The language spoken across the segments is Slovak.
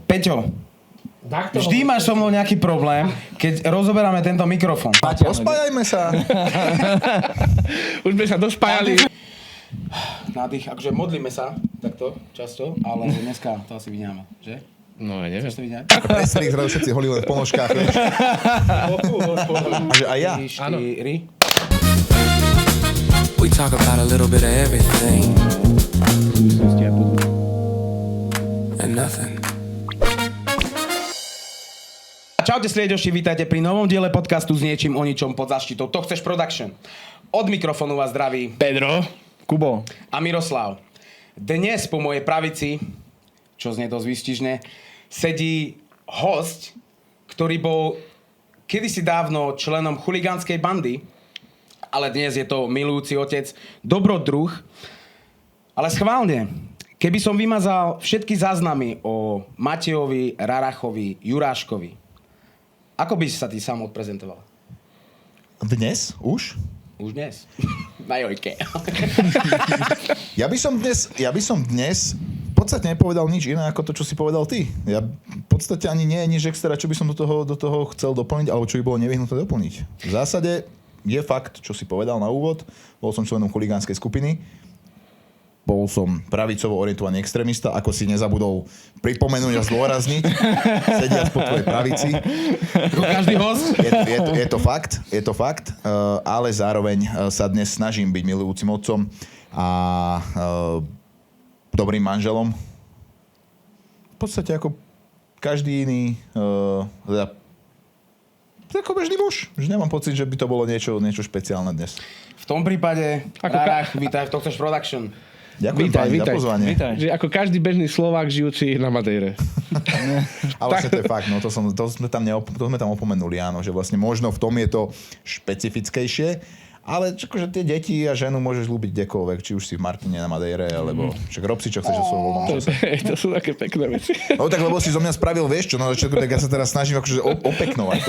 Peťo, vždy máš so mnou nejaký problém, keď rozoberáme tento mikrofón. Pospájajme sa. Už sme sa dospájali. Nádych, akože modlíme sa takto často, ale dneska to asi vyňáme, že? No, ja neviem. Chceš to vyňať? Presne, zrazu všetci holí len v ponožkách, vieš. A že aj ja. 4. We talk about a little bit of everything and nothing. Čaute sliedoši, vítajte pri novom diele podcastu s niečím o ničom pod zaštitou To chceš production. Od mikrofónu vás zdraví Pedro, Kubo a Miroslav. Dnes po mojej pravici, čo znie dosť výstižne, sedí hosť, ktorý bol kedysi dávno členom chuligánskej bandy, ale dnes je to milujúci otec, dobrodruh. Ale schválne, keby som vymazal všetky záznamy o Matejovi, Rarachovi, Juráškovi, ako by si sa ty sám odprezentoval? Dnes? Už? Už dnes. Na jojke. Ja by som dnes v podstate nepovedal nič iné ako to, čo si povedal ty. Ja v podstate ani nie je nič extra, čo by som do toho chcel doplniť, alebo čo by bolo nevyhnutné doplniť. V zásade je fakt, čo si povedal na úvod. Bol som členom chuligánskej skupiny. Bol som pravicovo orientovaný extrémista, ako si nezabudol pripomenúť a zdôrazniť. Sediac po tvojej pravici. Každý host. Je to fakt, ale zároveň sa dnes snažím byť milujúcim otcom a dobrým manželom. V podstate ako každý iný ako bežný muž. Že nemám pocit, že by to bolo niečo špeciálne dnes. V tom prípade, Rarach, vítaj v To chceš production. Ďakujem páni za pozvanie. Vítaj. že ako každý bežný Slovák žijúci na Madejre. Ale vlastne to je fakt, no, to sme tam opomenuli, áno, že vlastne možno v tom je to špecifickejšie, ale akože tie deti a ženu môžeš ľúbiť kdekoľvek, či už si v Martine na Madejre, alebo však rob si, čo chceš o svojom voľnom čase. To sú také pekné veci. No tak lebo si zo mňa spravil, vieš čo, na začiatku, tak ja sa teraz snažím akože opeknovať.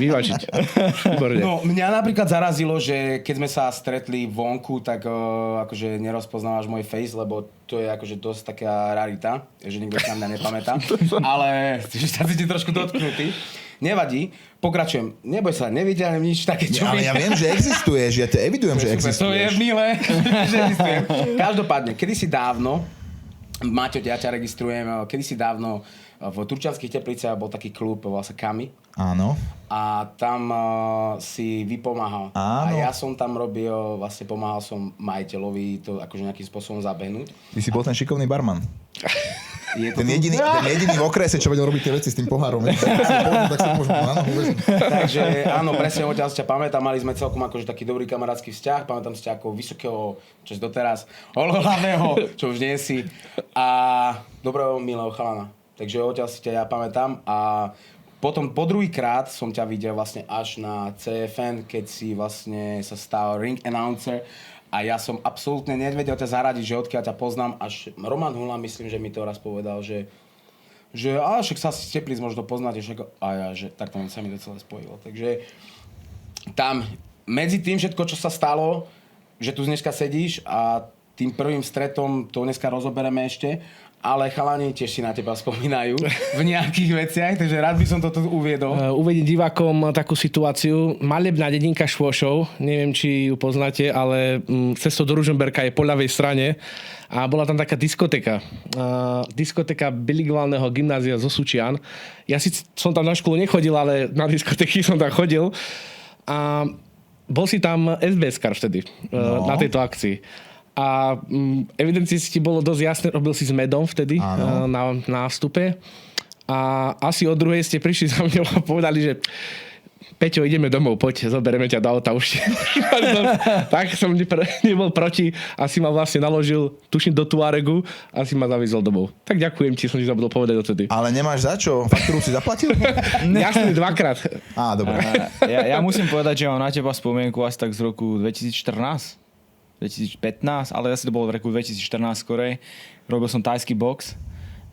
Vyvážiť. Výborne. No, mňa napríklad zarazilo, že keď sme sa stretli vonku, tak akože nerozpoznávaš môj face, lebo to je akože dosť taká rarita, že nikto sa na mňa nepamätá. Ale sa cítim trošku dotknutý. Nevadí, pokračujem. Neboj sa, nevidím nič také, čo Ale ja viem, že existuješ, ja te evidujem, že existuješ. To je milé, že existujem. Každopádne, kedysi dávno, Maťo, ja ťa registrujem, kedysi dávno v Turčianskych Tepliciach bol taký klub, volal sa Kami. Áno. A tam si vypomáhal. Áno. A ja som tam robil, vlastne pomáhal som majiteľovi to akože nejakým spôsobom zabehnúť. Ty si bol ten šikovný barman. Je to Ten jediný v okrese, čo vedel robiť tie veci s tým pohárom. Tak sa môžem na nohu vezmú. Takže áno, presne odtiaľ si ťa pamätám, mali sme celkom akože taký dobrý kamarátsky vzťah, pamätám si ťa ako vysokého, čo si doteraz, holohlavého, čo už nie si, a dobrého, milého chalana. Takže odtiaľ si ťa ja pamätám a potom po druhýkrát som ťa videl vlastne až na CFN, keď si vlastne sa stal ring announcer. A ja som absolútne nevedel ťa zaradiť, že odkiaľ ťa poznám, až Roman Hula, myslím, že mi to raz povedal, že však sa asi z Teplíc možno poznáte, a ja, že tak to sa mi to celé spojilo. Takže tam medzi tým všetko, čo sa stalo, že tu dneska sedíš a tým prvým stretom to dneska rozobereme ešte, ale chalani tiež si na teba spomínajú v nejakých veciach, takže rád by som to tu uviedol. Uvedím divákom takú situáciu. Malebná dedinka Švošov, neviem, či ju poznáte, ale cestou do Ružomberka je po ľavej strane a bola tam taká diskotéka. Diskotéka bilingválneho gymnázia zo Sučian. Ja som tam na školu nechodil, ale na diskotéky som tam chodil a bol si tam SBS-kar vtedy na tejto akcii. A evidentne si ti bolo dosť jasné, robil si s Medom vtedy na vstupe. A asi o druhej ste prišli za mňou a povedali, že Peťo, ideme domov, poď, zoberieme ťa do auta už. Tak som nebol proti a si ma vlastne naložil, tuším, do Tuaregu a si ma zaviezol domov. Tak ďakujem ti, som ti zabudol povedať odtedy. Ale nemáš za čo? Faktúru si zaplatil? Jasne, dvakrát. Dobre. Ja musím povedať, že mám na teba spomienku asi tak z roku 2014. 2015, ale asi to bolo v roku 2014 skorej. Robil som thajský box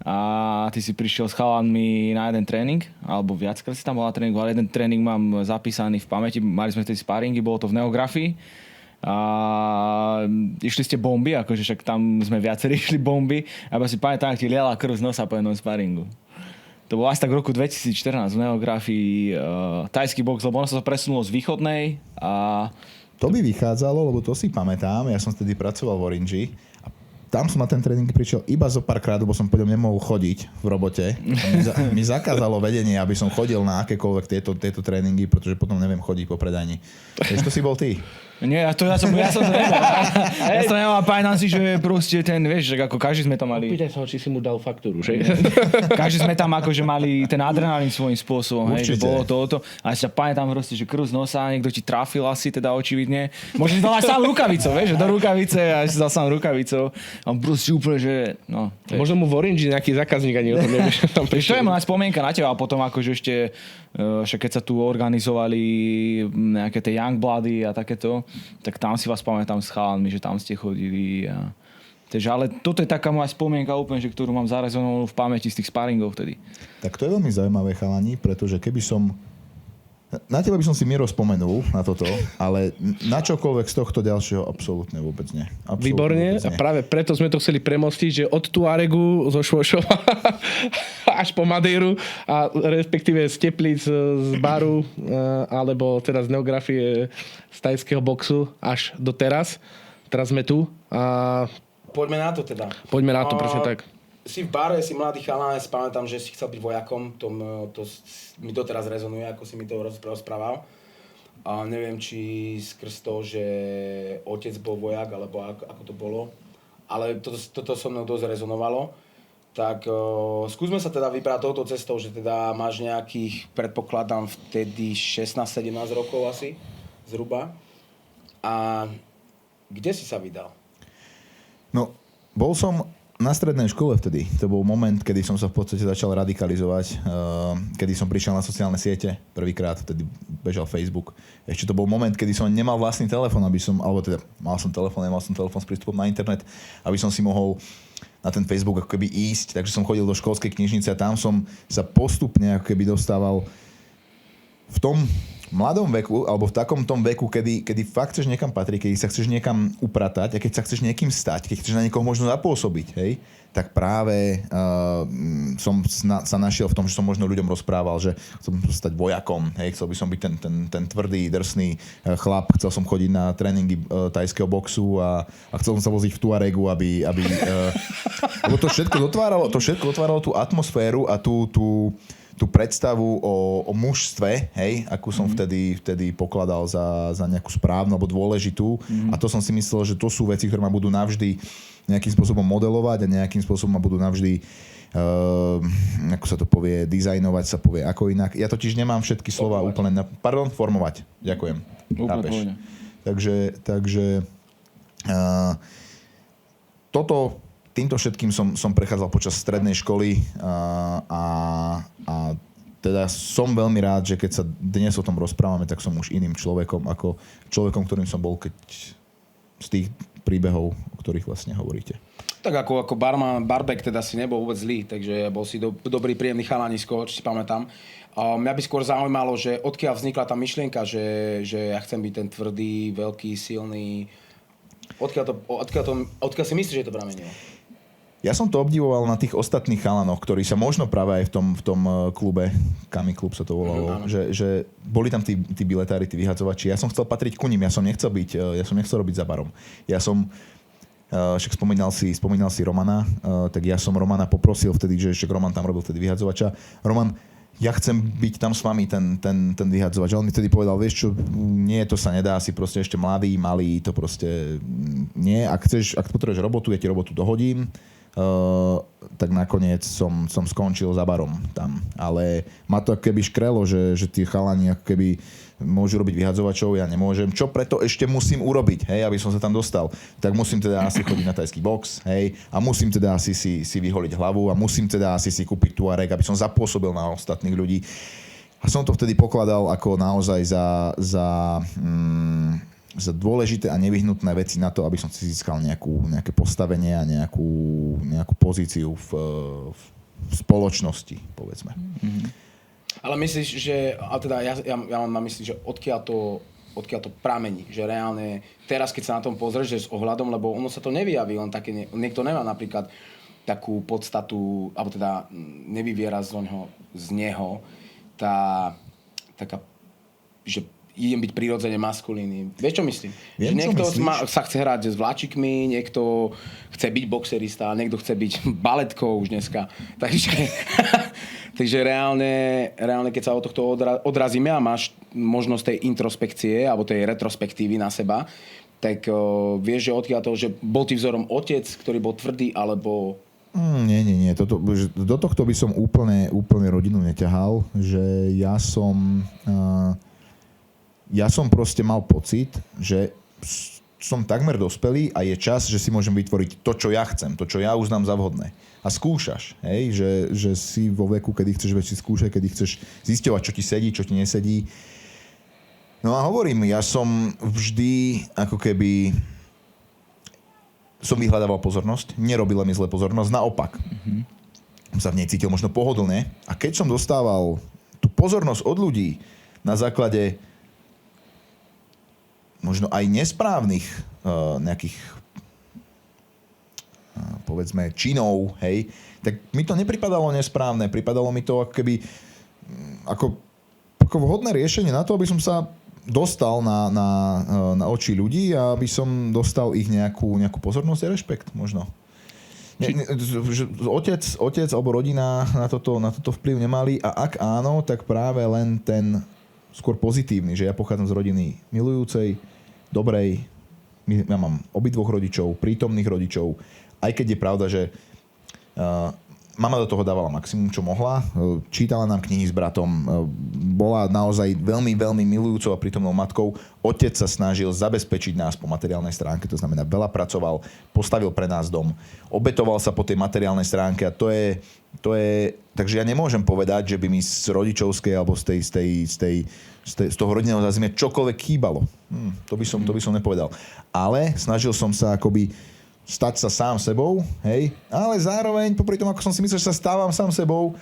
a ty si prišiel s chalanmi na jeden tréning, alebo viackrát si tam bol na tréningu, ale jeden tréning mám zapísaný v pamäti. Mali sme vtedy sparingy, bolo to v neografii a išli ste bomby, akože však tam sme viacerí išli bomby a ja si pamätám, ak ti liala krv z nosa po jednom sparingu. To bolo asi tak v roku 2014 v neografii tajský box, lebo ono sa to presunulo z východnej a To by vychádzalo, lebo to si pamätám, ja som vtedy pracoval v Orange a tam som na ten tréning prišiel iba zo párkrát, lebo som po ňom nemohol chodiť v robote. Mi zakázalo vedenie, aby som chodil na akékoľvek tieto tréningy, pretože potom neviem chodiť po predajni. Vieš, to si bol ty? Nie, ja som to nemal. Ja to nemal, pamätám si, že proste ten, vieš, že ako každý sme to mali. Pýtaj sa ho, či si mu dal faktúru, že? Každý sme tam akože mali ten adrenalín svojím spôsobom, hej, že bolo to. A ja sa pamätám proste, že krv z nosa, niekto ti trafil asi, teda očividne. Možno si dal aj sám rukavicou, vieš, že do rukavice a si dal sám rukavicou. A on proste úplne, že no. Možno mu v Orange nejaký zákazník ani o tom nevieš. Tam to je moja spomienka na teba a potom akože ešte, však keď sa tu organizovali nejaké tie Youngbloody a takéto, tak tam si vás pamätám s chalanmi, že tam ste chodili. Takže, ale toto je taká moja spomienka úplne, že ktorú mám zarezonovanú v pamäti z tých sparingov vtedy. Tak to je veľmi zaujímavé, chalani, pretože keby som... Na teba by som si Miro spomenul na toto, ale na čokoľvek z tohto ďalšieho absolútne vôbec nie. Absolútne Výborne vôbec nie. a práve preto sme to chceli premostiť, že od Tuaregu zo Švošova až po Madeiru a respektíve z Teplíc z baru alebo teda z neografie z tajského boxu až do teraz. Teraz sme tu a Poďme na to teda. poďme na to, presne tak. Si v bare, si mladý chalán, ja si pamätám, že si chcel byť vojakom, to mi doteraz rezonuje, ako si mi to rozprával. A neviem, či skrz to, že otec bol vojak, alebo ako to bolo, ale toto so mnou dosť rezonovalo. Tak skúsme sa teda vybrať touto cestou, že teda máš nejakých, predpokladám, vtedy 16-17 rokov asi, zhruba. A kde si sa vydal? No, bol som na strednej škole vtedy. To bol moment, kedy som sa v podstate začal radikalizovať, kedy som prišiel na sociálne siete prvýkrát, vtedy bežal Facebook. Ešte to bol moment, kedy som nemal vlastný telefón, nemal som telefón s prístupom na internet, aby som si mohol na ten Facebook ako keby ísť, takže som chodil do školskej knižnice a tam som sa postupne ako keby dostával v tom mladom veku, alebo v takom tom veku, kedy fakt chceš niekam patriť, keď sa chceš niekam upratať a keď sa chceš niekým stať, keď chceš na niekoho možno zapôsobiť, hej, tak práve som sa našiel v tom, že som možno ľuďom rozprával, že chcem stať vojakom, hej, chcel by som byť ten tvrdý, drsný chlap, chcel som chodiť na tréningy tajského boxu a chcel som sa voziť v Tuaregu, aby lebo to všetko otváralo tú atmosféru a tú predstavu o mužstve, hej, akú som vtedy pokladal za nejakú správnu alebo dôležitú. A to som si myslel, že to sú veci, ktoré ma budú navždy nejakým spôsobom modelovať a nejakým spôsobom ma budú navždy ako sa to povie, dizajnovať sa povie ako inak. Ja totiž nemám všetky slova úplne formovať. Ďakujem. Chápeš? Takže toto týmto všetkým som prechádzal počas strednej školy a teda som veľmi rád, že keď sa dnes o tom rozprávame, tak som už iným človekom, ako človekom, ktorým som bol keď z tých príbehov, o ktorých vlastne hovoríte. Tak ako barbek teda si nebol vôbec zlý, takže bol si dobrý, príjemný chalanisko, či si pamätám. Mňa by skôr zaujímalo, že odkiaľ vznikla tá myšlienka, že ja chcem byť ten tvrdý, veľký, silný. Odkiaľ si myslíš, že to pramenilo? Ja som to obdivoval na tých ostatných chalanoch, ktorí sa možno práve aj v tom klube, Kami klub sa to volalo, že boli tam tí biletári, tí vyhadzovači. Ja som chcel patriť ku nim, ja som nechcel robiť za barom. Ja som, však spomínal si Romana, tak ja som Romana poprosil vtedy, že však Roman tam robil vtedy vyhadzovača. Roman, ja chcem byť tam s vami ten vyhadzovač. A on mi vtedy povedal, vieš čo, nie, to sa nedá, si proste ešte mladý, malý, to proste nie. Ak potrebuješ robotu, ja ti robotu dohodím. Tak nakoniec som skončil za barom tam. Ale ma to ako keby škrelo, že tí chalani ako keby môžu robiť vyhadzovačov, ja nemôžem. Čo preto ešte musím urobiť, hej, aby som sa tam dostal? Tak musím teda asi chodiť na tajský box, hej, a musím teda asi si vyholiť hlavu a musím teda asi si kúpiť Tuareg, aby som zapôsobil na ostatných ľudí. A som to vtedy pokladal ako naozaj za dôležité a nevyhnutné veci na to, aby som si získal nejaké postavenie a nejakú pozíciu v spoločnosti, povedzme. Ale myslíš, že... A teda ja mám na mysli, že odkiaľ to odkiaľ to pramení. Že reálne, teraz keď sa na tom pozrieš, že s ohľadom, lebo ono sa to nevyjaví, len také, niekto nemá napríklad takú podstatu, alebo teda nevyviera z neho tá taká, že idem byť prirodzene maskulínny. Vieš, čo myslím? Viem, že niekto čo sa chce hrať s vláčikmi, niekto chce byť boxerista, niekto chce byť baletkou už dneska. Takže reálne, keď sa od tohto odrazíme a máš možnosť tej introspekcie alebo tej retrospektívy na seba, tak vieš, že odkiaľ to, že bol ty vzorom otec, ktorý bol tvrdý, alebo... Nie. Do tohto by som úplne rodinu neťahal, že ja som proste mal pocit, že som takmer dospelý a je čas, že si môžem vytvoriť to, čo ja chcem, to, čo ja uznám za vhodné. A skúšaš, hej? Že si vo veku, kedy chceš veci skúšať, kedy chceš zisťovať, čo ti sedí, čo ti nesedí. No a hovorím, ja som vždy ako keby som vyhľadával pozornosť, nerobila mi zle pozornosť, naopak. Som sa v nej cítil možno pohodlne a keď som dostával tú pozornosť od ľudí na základe možno aj nesprávnych nejakých povedzme činov, hej, tak mi to nepripadalo nesprávne, pripadalo mi to ako keby ako vhodné riešenie na to, aby som sa dostal na oči ľudí a aby som dostal ich nejakú pozornosť a rešpekt možno. Otec alebo rodina na toto vplyv nemali a ak áno, tak práve len ten skôr pozitívny, že ja pochádzam z rodiny milujúcej, dobrej, ja mám obidvoch rodičov, prítomných rodičov, aj keď je pravda, že mama do toho dávala maximum, čo mohla. Čítala nám knihy s bratom. Bola naozaj veľmi, veľmi milujúcou a prítomnou matkou. Otec sa snažil zabezpečiť nás po materiálnej stránke, to znamená veľa pracoval, postavil pre nás dom, obetoval sa po tej materiálnej stránke a to je takže ja nemôžem povedať, že by mi z rodičovskej alebo z toho rodinného zázemia čokoľvek chýbalo. To by som nepovedal. Ale snažil som sa akoby stať sa sám sebou, hej, ale zároveň, popri tom, ako som si myslel, že sa stávam sám sebou,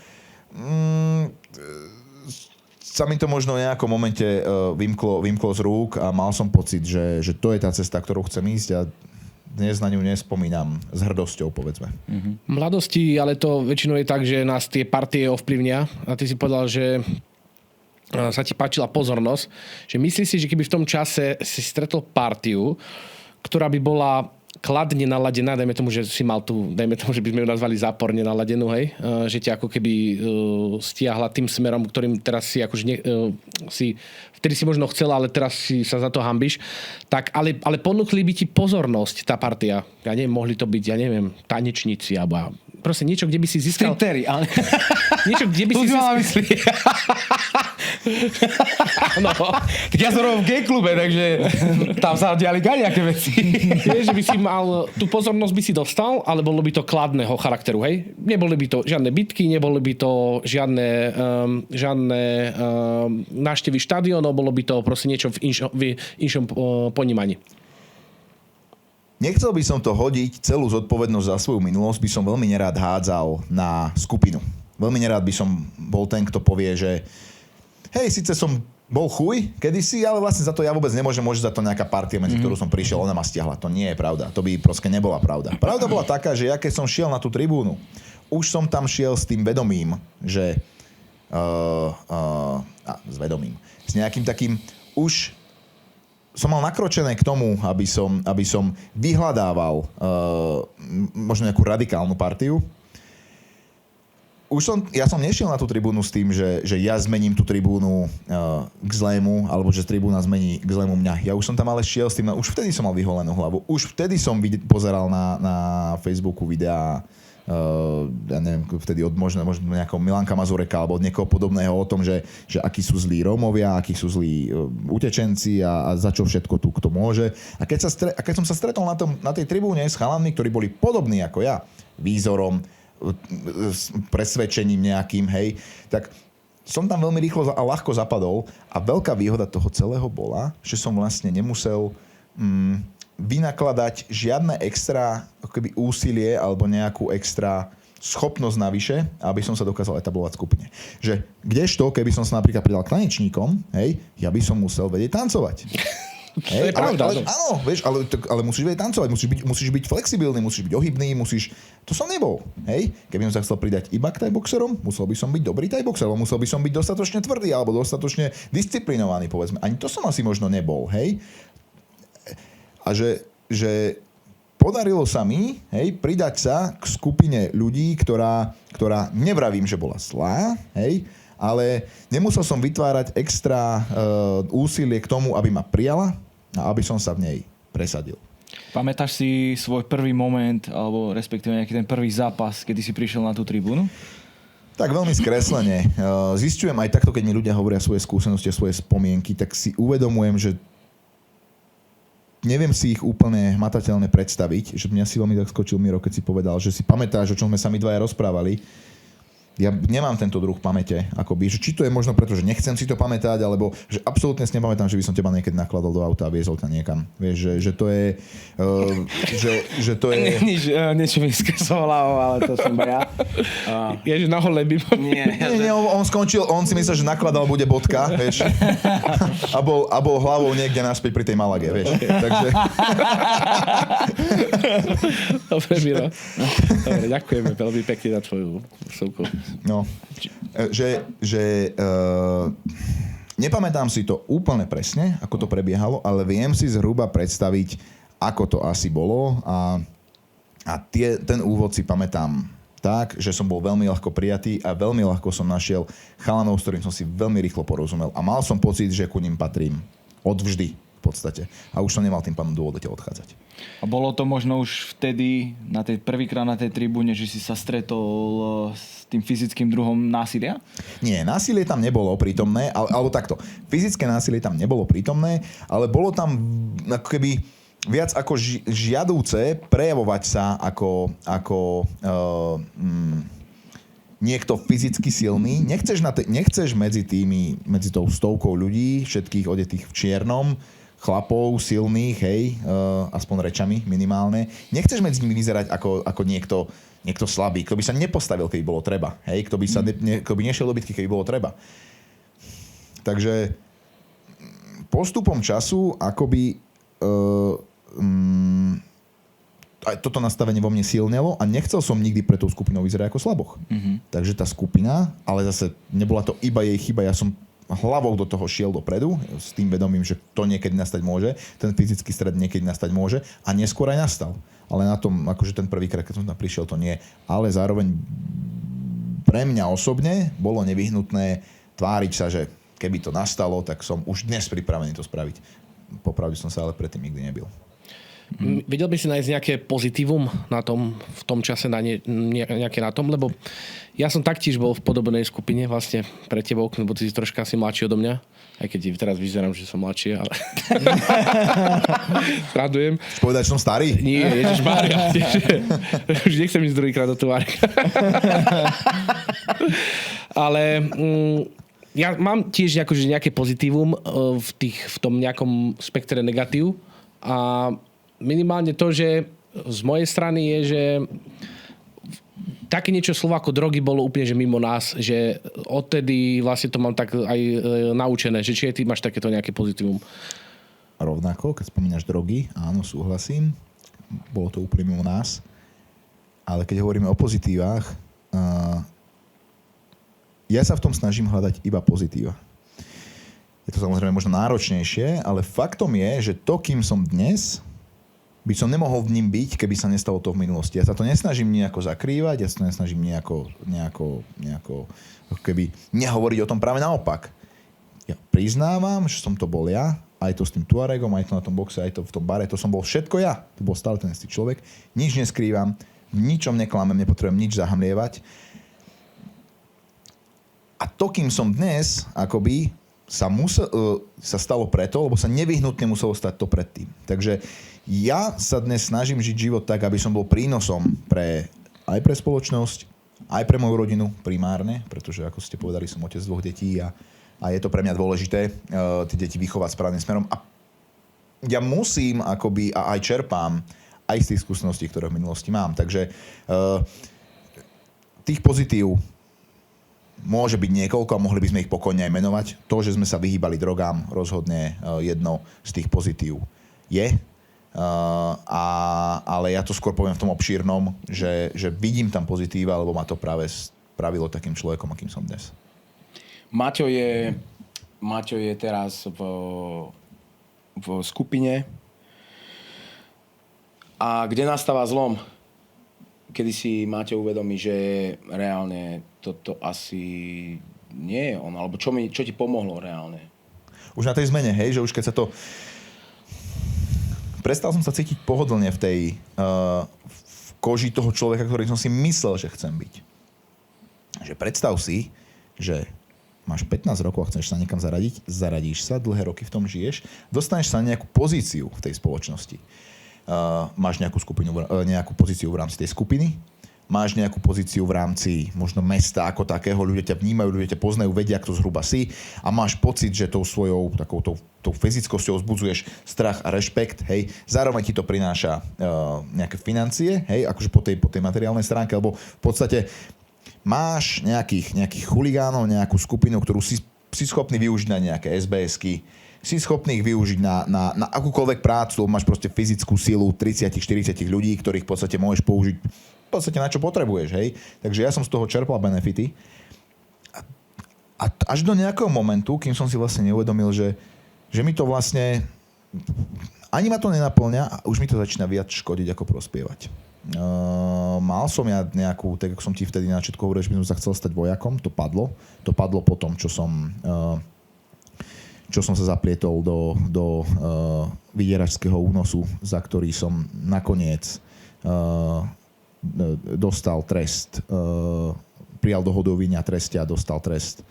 sa mi to možno v nejakom momente vymklo z rúk a mal som pocit, že to je tá cesta, ktorou chcem ísť a dnes na ňu nespomínam s hrdosťou, povedzme. V mladosti, ale to väčšinou je tak, že nás tie partie ovplyvnia a ty si povedal, že sa ti páčila pozornosť, že myslíš si, že keby v tom čase si stretol partiu, ktorá by bola kladne naladená, dajme tomu, že si mal dajme tomu, že by sme ju nazvali záporne naladenú, hej, že ťa ako keby stiahla tým smerom, ktorým teraz si akože vtedy si možno chcela, ale teraz si sa za to hanbíš, tak ale ponúkli by ti pozornosť tá partia. Ja neviem, mohli to byť, tanečníci, alebo proste niečo, kde by si získal... Striptery, ale... Niečo, kde by si získal... No, tak ja som robil v gay-klube, takže tam sa diali nejaké veci. Vieš, že by si mal, tú pozornosť by si dostal, ale bolo by to kladného charakteru, hej? Neboli by to žiadne bitky, neboli by to žiadne návštevy štadiónov, bolo by to proste niečo v inšom ponímaní. Nechcel by som to hodiť, celú zodpovednosť za svoju minulosť by som veľmi nerád hádzal na skupinu. Veľmi nerád by som bol ten, kto povie, že hej, síce som bol chuj kedysi, ale vlastne za to ja vôbec nemôžem, môže za to nejaká partia, medzi ktorú som prišiel, ona ma stiahla. To nie je pravda. To by proste nebola pravda. Pravda bola taká, že ja keď som šiel na tú tribúnu, už som tam šiel s tým vedomím, že s vedomím, s nejakým takým už som mal nakročené k tomu, aby som vyhľadával možno nejakú radikálnu partiu. Ja som nešiel na tú tribúnu s tým, že ja zmením tú tribúnu k zlému, alebo že tribúna zmení k zlému mňa. Ja už som tam ale šiel s tým, už vtedy som mal vyholenú hlavu. Už vtedy som pozeral na Facebooku videá, ja neviem, vtedy od možno nejakého Milanka Mazureka alebo od niekoho podobného o tom, že akí sú zlí Rómovia, akí sú zlí utečenci a za čo všetko tu kto môže. A keď som sa stretol na tej tribúne s chalanmi, ktorí boli podobní ako ja, výzorom, presvedčením nejakým, hej, tak som tam veľmi rýchlo a ľahko zapadol a veľká výhoda toho celého bola, že som vlastne nemusel vynakladať žiadne extra akoby úsilie alebo nejakú extra schopnosť navyše, aby som sa dokázal etablovať v skupine. Že kdežto, keby som sa napríklad pridal k tanečníkom, hej, ja by som musel vedieť tancovať. je pravda, ale, áno, vieš, ale musíš vedieť tancovať, musíš byť flexibilný, musíš byť ohybný, To som nebol, hej. Keby som sa chcel pridať iba k thai-boxerom, musel by som byť dobrý thai-boxer, alebo musel by som byť dostatočne tvrdý, alebo dostatočne disciplinovaný, povedzme. Ani to som asi možno nebol, hej. A že podarilo sa mi, hej, pridať sa k skupine ľudí, ktorá nevravím, že bola zlá, hej, ale nemusel som vytvárať extra úsilie k tomu, aby ma prijala a aby som sa v nej presadil. Pamätáš si svoj prvý moment, alebo respektíve nejaký ten prvý zápas, kedy si prišiel na tú tribúnu? Tak veľmi skreslene. Zisťujem aj takto, keď mi ľudia hovoria svoje skúsenosti a svoje spomienky, tak si uvedomujem, že neviem si ich úplne hmatateľne predstaviť, že mňa si veľmi tak skočil Miro, keď si povedal, že si pamätáš, o čom sme sa my dvaja rozprávali. Ja nemám tento druh pamäte, akoby, že či to je možno preto, že nechcem si to pamätať, alebo že absolútne si nepamätám, že by som teba niekedy nakladal do auta a viezol ťa niekam. Vieš, že to je... že to je... Niečo mi skreslo hlavou, ale to som ja. Ježiš, na hole by... Nie, on skončil, on si myslel, že nakladal bude bodka, vieš. A bol hlavou niekde naspäť pri tej Malage, vieš. Takže... Dobre, Miro. Dobre, ďakujeme veľmi pekne za tvoju vsúku. No, nepamätám si to úplne presne, ako to prebiehalo, ale viem si zhruba predstaviť, ako to asi bolo a ten úvod si pamätám tak, že som bol veľmi ľahko prijatý a veľmi ľahko som našiel chalanov, s ktorým som si veľmi rýchlo porozumel a mal som pocit, že ku nim patrím odvždy v podstate a už som nemal tým pádom dôvod odchádzať. A bolo to možno už vtedy, prvýkrát na tej tribúne, že si sa stretol s tým fyzickým druhom násilia? Nie, násilie tam nebolo prítomné, alebo takto. Fyzické násilie tam nebolo prítomné, ale bolo tam ako keby viac ako žiadúce prejavovať sa ako niekto fyzicky silný. Nechceš medzi tou stovkou ľudí, všetkých odetých v čiernom, chlapov, silných, hej, aspoň rečami minimálne. Nechceš medzi nimi vyzerať ako niekto slabý, kto by sa nepostavil, keby bolo treba. Hej, kto by nešiel do bitky, keby bolo treba. Takže postupom času akoby aj toto nastavenie vo mne silnelo a nechcel som nikdy pre tou skupinou vyzerať ako slaboch. Mm-hmm. Takže tá skupina, ale zase nebola to iba jej chyba, ja som hlavou do toho šiel dopredu, s tým vedomím, že to niekedy nastať môže, ten fyzický stred niekedy nastať môže a neskôr aj nastal. Ale na tom, akože ten prvýkrát, keď som tam prišiel, to nie. Ale zároveň pre mňa osobne bolo nevyhnutné tváriť sa, že keby to nastalo, tak som už dnes pripravený to spraviť. Popravde som sa ale predtým nikdy nebyl. Videl by si nájsť nejaké pozitívum v tom čase nejaké na tom, lebo ja som taktiež bol v podobnej skupine vlastne pre tebou, lebo ty si troška asi mladší odo mňa, aj keď teraz vyzerám, že som mladší, ale radujem. Chceš povedať, že som starý? Nie, ježišmária. Už nechcem ísť druhýkrát do tvári. Ale ja mám tiež nejaké pozitívum v tom nejakom spektre negatív a minimálne to, že z mojej strany je, že také niečo slovo ako drogy bolo úplne že mimo nás, že odtedy vlastne to mám tak aj naučené, že či aj ty máš takéto nejaké pozitívum. Rovnako, keď spomínaš drogy, áno, súhlasím, bolo to úplne mimo nás, ale keď hovoríme o pozitívach, ja sa v tom snažím hľadať iba pozitíva. Je to samozrejme možno náročnejšie, ale faktom je, že to, kým som dnes, by som nemohol v ním byť, keby sa nestalo to v minulosti. Ja sa to nesnažím nejako zakrývať, ja sa to nesnažím nejako keby nehovoriť o tom, práve naopak. Ja priznávam, že som to bol ja, aj to s tým Tuaregom, aj to na tom boxe, aj to v tom bare, to som bol všetko ja. To bol stále ten istý človek. Nič neskrývam, v ničom neklamem, nepotrebujem nič zahamlievať. A to, kým som dnes, akoby sa stalo preto, lebo sa nevyhnutne muselo stať to predtým. Takže ja sa dnes snažím žiť život tak, aby som bol prínosom aj pre spoločnosť, aj pre moju rodinu primárne, pretože ako ste povedali, som otec 2 detí a je to pre mňa dôležité tie deti vychovať správnym smerom. A ja musím akoby a aj čerpám aj z tých skúseností, ktoré v minulosti mám. Takže tých pozitív môže byť niekoľko a mohli by sme ich pokojne aj menovať. To, že sme sa vyhýbali drogám, rozhodne jedno z tých pozitív je. Ale ja to skôr poviem v tom obšírnom, že vidím tam pozitíva, lebo ma to práve spravilo takým človekom, akým som dnes. Maťo je teraz v skupine. A kde nastáva zlom? Kedy si Maťo uvedomí, že reálne toto asi nie je on? Alebo čo ti pomohlo reálne? Už na tej zmene, hej, že už keď sa to... Prestal som sa cítiť pohodlne v tej v koži toho človeka, ktorý som si myslel, že chcem byť. Že predstav si, že máš 15 rokov a chceš sa niekam zaradiť, zaradíš sa, dlhé roky v tom žiješ, dostaneš sa na nejakú pozíciu v tej spoločnosti. Máš nejakú pozíciu v rámci tej skupiny, máš nejakú pozíciu v rámci možno mesta ako takého, ľudia ťa vnímajú, ľudia ťa poznajú, vedia, kto zhruba si a máš pocit, že tou svojou tou fyzickosťou vzbudzuješ strach a rešpekt, hej. Zároveň ti to prináša nejaké financie, hej, akože po tej materiálnej stránke, lebo v podstate máš nejakých chuligánov, nejakú skupinu, ktorú si schopný využiť na nejaké SBS-ky, si schopný ich využiť na akúkoľvek prácu, lebo máš proste fyzickú silu 30-40 ľudí, ktorých v podstate môžeš použiť v podstate na čo potrebuješ, hej. Takže ja som z toho čerpal benefity. A až do nejakého momentu, kým som si vlastne neuvedomil, že mi to vlastne ani ma to nenaplňa a už mi to začína viac škodiť ako prospievať. Mal som ja nejakú, tak ako som ti vtedy na začiatku hovoril, že by som sa chcel stať vojakom, to padlo. To padlo po tom, čo som sa zaplietol do vydieračského únosu, za ktorý som nakoniec dostal trest. Prijal dohodu o vine a treste a dostal trest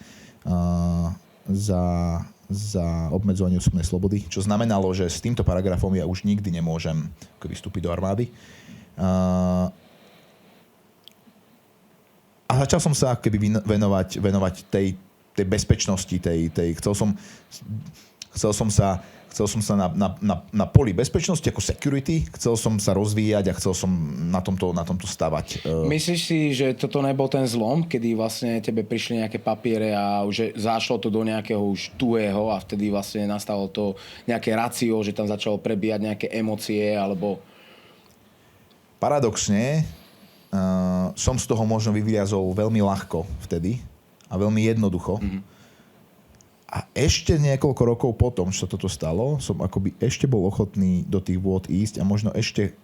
za obmedzovanie osobnej slobody, čo znamenalo, že s týmto paragrafom ja už nikdy nemôžem vystúpiť do armády. A začal som sa keby venovať tej bezpečnosti, chcel som sa na poli bezpečnosti ako security, chcel som sa rozvíjať a chcel som na tomto stavať. Myslíš si, že toto nebol ten zlom, kedy vlastne tebe prišli nejaké papiere a už zašlo to do nejakého už tuhého a vtedy vlastne nastalo to nejaké racio, že tam začalo prebíjať nejaké emócie alebo... Paradoxne som z toho možno vyviazol veľmi ľahko vtedy a veľmi jednoducho. Mm-hmm. A ešte niekoľko rokov potom, čo sa toto stalo, som akoby ešte bol ochotný do tých vôd ísť a možno ešte,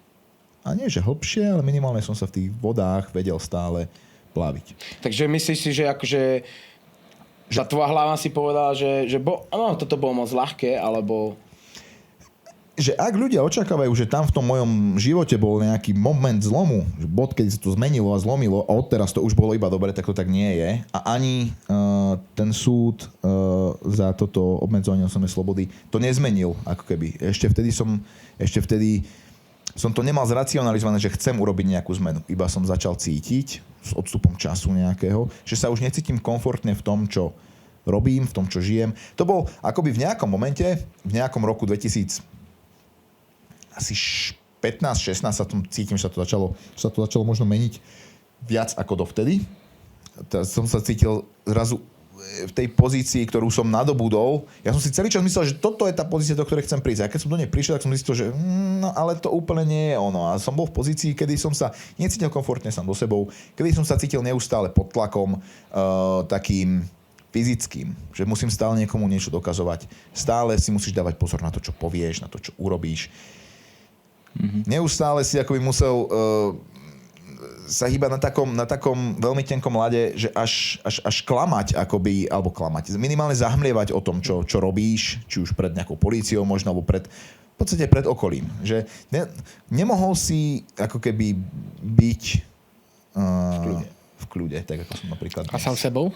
a nie že hlbšie, ale minimálne som sa v tých vodách vedel stále plaviť. Takže myslíš si, že akože tá tvoja hlava si povedala, že toto bolo moc ľahké, alebo... Že ak ľudia očakávajú, že tam v tom mojom živote bol nejaký moment zlomu, že bod, keď sa to zmenilo a zlomilo a odteraz to už bolo iba dobre, tak to tak nie je. A ani ten súd za toto obmedzovanie osobnej slobody to nezmenil, ako keby. Ešte vtedy som to nemal zracionalizované, že chcem urobiť nejakú zmenu. Iba som začal cítiť s odstupom času nejakého, že sa už necítim komfortne v tom, čo robím, v tom, čo žijem. To bol akoby v nejakom momente, v nejakom roku 2000 asi 15-16 sa tom cítim, že sa to začalo možno meniť viac ako dovtedy. Som sa cítil zrazu v tej pozícii, ktorú som nadobudol. Ja som si celý čas myslel, že toto je tá pozícia, do ktorej chcem prísť. A keď som do nej prišiel, tak som zistil, že ale to úplne nie je ono. A som bol v pozícii, kedy som sa necítil komfortne sám so sebou, kedy som sa cítil neustále pod tlakom takým fyzickým, že musím stále niekomu niečo dokazovať. Stále si musíš dávať pozor na to, čo povieš, na to, čo urobíš. Mm-hmm. Neustále si akoby musel sa hýbať na takom veľmi tenkom ľade, že až klamať akoby, alebo klamať, minimálne zahmlievať o tom, čo robíš, či už pred nejakou políciou možno, alebo v podstate pred okolím. Že nemohol si ako keby byť v kľude, tak ako som napríklad dnes. A sám sebou?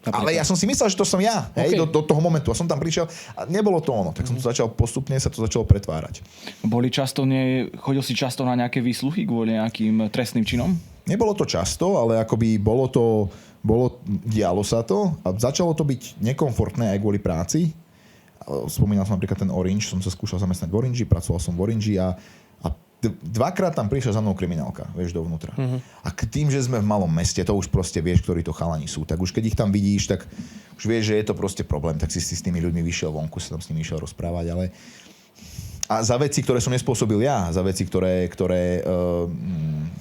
Ale ja som si myslel, že to som ja, hej, do toho momentu. A som tam prišiel a nebolo to ono. Tak som to začal postupne, sa to začalo pretvárať. Chodil si často na nejaké výsluchy kvôli nejakým trestným činom? Nebolo to často, ale akoby dialo sa to a začalo to byť nekomfortné aj kvôli práci. Spomínal som napríklad ten Orange, som sa skúšal zamestnať v Orange, pracoval som v Orange a Dvakrát tam prišla za mnou kriminálka, vieš, dovnútra. A k tým, že sme v malom meste, to už proste vieš, ktorí to chalani sú. Tak už keď ich tam vidíš, tak už vieš, že je to proste problém. Tak si s tými ľuďmi vyšiel vonku, sa tam s nimi išiel rozprávať, ale... A za veci, ktoré som nespôsobil ja, za veci, ktoré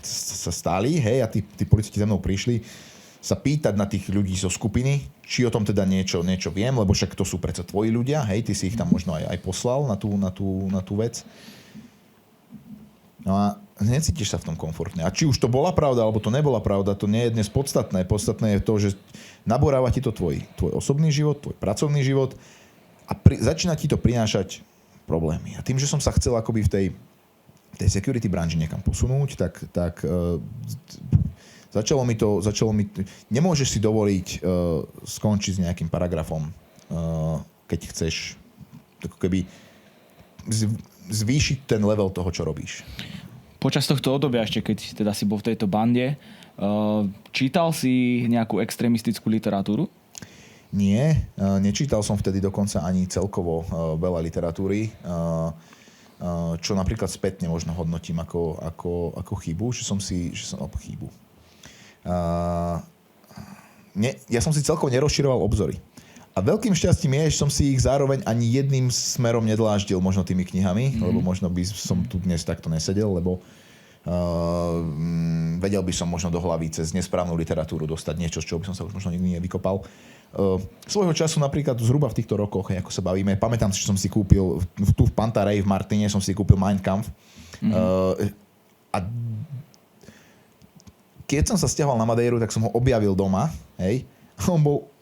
sa stali, hej, a tí policajti za mnou prišli sa pýtať na tých ľudí zo skupiny, či o tom teda niečo viem, lebo však to sú predsa tvoji ľudia, hej, ty si ich tam možno aj poslal na tú vec. No a necítiš sa v tom komfortne. A či už to bola pravda, alebo to nebola pravda, to nie je dnes podstatné. Podstatné je to, že naboráva ti to tvoj osobný život, tvoj pracovný život a začína ti to prinášať problémy. A tým, že som sa chcel akoby v tej security branži niekam posunúť, tak začalo mi nemôžeš si dovoliť skončiť s nejakým paragrafom, keď chceš ako keby zvýšiť ten level toho, čo robíš. Počas tohto obdobia ešte, keď teda si bol v tejto bande, čítal si nejakú extrémistickú literatúru? Nie, nečítal som vtedy dokonca ani celkovo veľa literatúry, čo napríklad spätne možno hodnotím ako chybu, ja som si celkovo nerozširoval obzory. A veľkým šťastím je, že som si ich zároveň ani jedným smerom nedláždil možno tými knihami, lebo možno by som tu dnes takto nesedel, lebo vedel by som možno do hlavy cez nesprávnu literatúru dostať niečo, z čoho by som sa už možno nikdy nevykopal. Svojho času napríklad zhruba v týchto rokoch, ako sa bavíme, pamätám si, že som si kúpil tu v Pantarej v Martine, som si kúpil Mein Kampf. A keď som sa stiahoval na Madeiru, tak som ho objavil doma, hej, a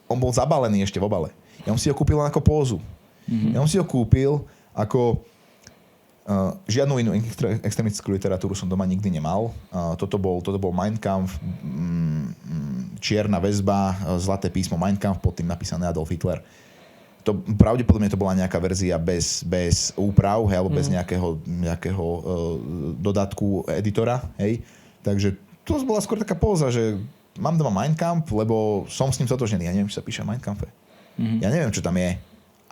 on bol zabalený ešte v obale. Ja som si ho kúpil len ako pózu. Ja som si ho kúpil ako... žiadnu inú extremistickú literatúru som doma nikdy nemal. Toto bol Mein Kampf, čierna väzba, zlaté písmo Mein Kampf, pod tým napísané Adolf Hitler. Pravdepodobne to bola nejaká verzia bez úprav, hej, alebo bez nejakého dodatku editora. Hej. Takže to bola skôr taká póza, že mám doma Mein Kampf, lebo som s ním totožnený. Ja neviem, či sa píše Mein Kampfe. Ja neviem, čo tam je.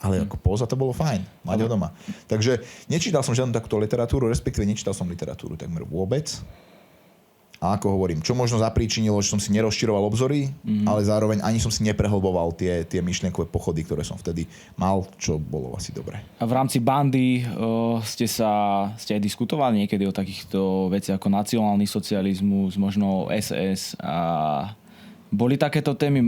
Ale ako póza to bolo fajn. Mať ho doma. Takže nečítal som žiadnu takúto literatúru, respektíve nečítal som literatúru takmer vôbec. A ako hovorím, čo možno zapríčinilo, že som si nerozširoval obzory, ale zároveň ani som si neprehlboval tie myšlienkové pochody, ktoré som vtedy mal, čo bolo asi dobré. A v rámci bandy ste aj diskutovali niekedy o takýchto veciach ako nacionálny socializmus, možno SS a boli takéto témy?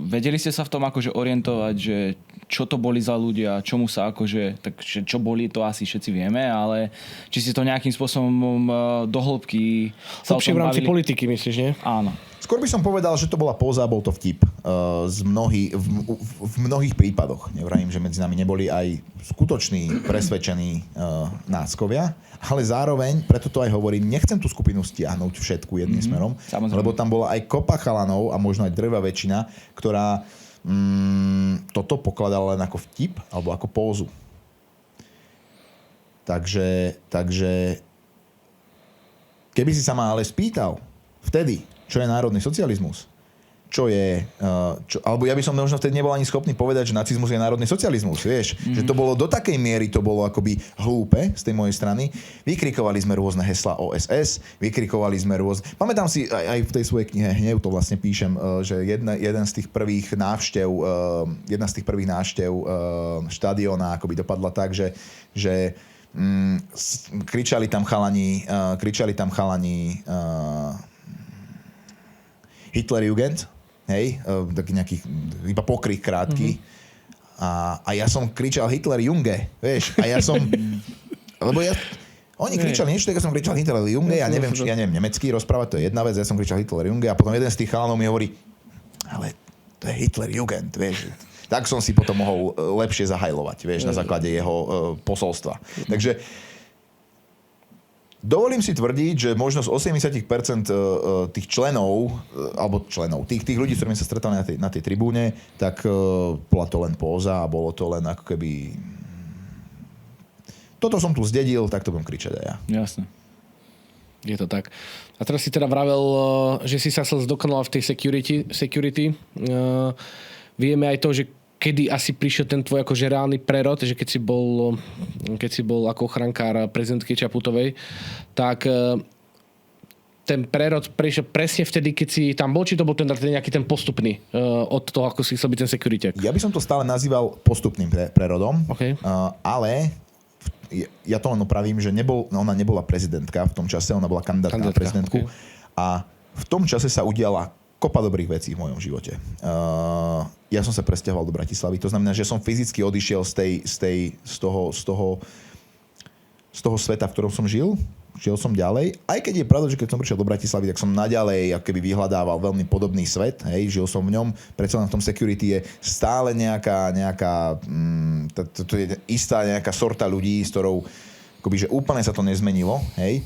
Vedeli ste sa v tom akože orientovať, že čo to boli za ľudia, čomu sa akože, takže čo boli, to asi všetci vieme, ale či si to nejakým spôsobom do hĺbky sa o tom v rámci bavili? politiky, myslíš, nie? Áno. Skôr by som povedal, že to bola póza, bol to vtip. V mnohých prípadoch. Nevrajím, že medzi nami neboli aj skutoční, presvedčení náckovia, ale zároveň, preto to aj hovorím, nechcem tú skupinu stiahnuť všetku jedným smerom, lebo tam bola aj kopa chalanov a možno aj drvá väčšina, ktorá toto pokladala len ako vtip alebo ako pózu. Takže keby si sa ma ale spýtal vtedy, čo je národný socializmus, alebo ja by som možno vtedy nebol ani schopný povedať, že nacizmus je národný socializmus, vieš. Že to bolo do takej miery, to bolo akoby hlúpe z tej mojej strany. Vykrikovali sme rôzne heslá OSS, vykrikovali sme rôzne... Pamätám si, aj v tej svojej knihe Hnev to vlastne píšem, že jedna z tých prvých návštev štadióna akoby dopadla tak, že kričali tam chalani Hitlerjugend, hej, taký nejaký iba pokrik krátky. A ja som kričal Hitlerjunge, vieš, a ja som... Oni kričali niečo, tak ja som kričal Hitlerjunge, ja neviem nemecky rozprávať, to je jedna vec, ja som kričal Hitlerjunge a potom jeden z tých chalanov mi hovorí, ale to je Hitlerjugend, vieš. Tak som si potom mohol lepšie zahajlovať, vieš, na základe jeho posolstva. Takže dovolím si tvrdiť, že možno z 80% tých členov, tých ľudí, s ktorými sa stretali na tej tribúne, tak bola to len póza a bolo to len ako keby... Toto som tu zdedil, tak to budem kričať aj ja. Jasne. Je to tak. A teraz si teda vravel, že si sa chcel zdokonalať v tej security. Vieme aj to, že kedy asi prišiel ten tvoj akože reálny prerod, že keď si bol ako ochrankár prezidentky Čaputovej, tak ten prerod prišiel presne vtedy, keď si tam bol, či to bol ten nejaký ten postupný od toho, ako si chcel byť ten security? Ja by som to stále nazýval postupným prerodom, Okay. Ale ja to len opravím, že ona nebola prezidentka v tom čase, ona bola kandidátka na prezidentku. Okay. A v tom čase sa udiala kopa dobrých vecí v mojom živote. Ja som sa presťahoval do Bratislavy, to znamená, že som fyzicky odišiel z toho sveta, v ktorom som žil. Šiel som ďalej. Aj keď je pravda, že keď som prišiel do Bratislavy, tak som naďalej ako keby vyhľadával veľmi podobný svet. Hej, žil som v ňom. Predsa len v tom security je stále to je istá nejaká sorta ľudí, s ktorou akoby, že úplne sa to nezmenilo. Hej.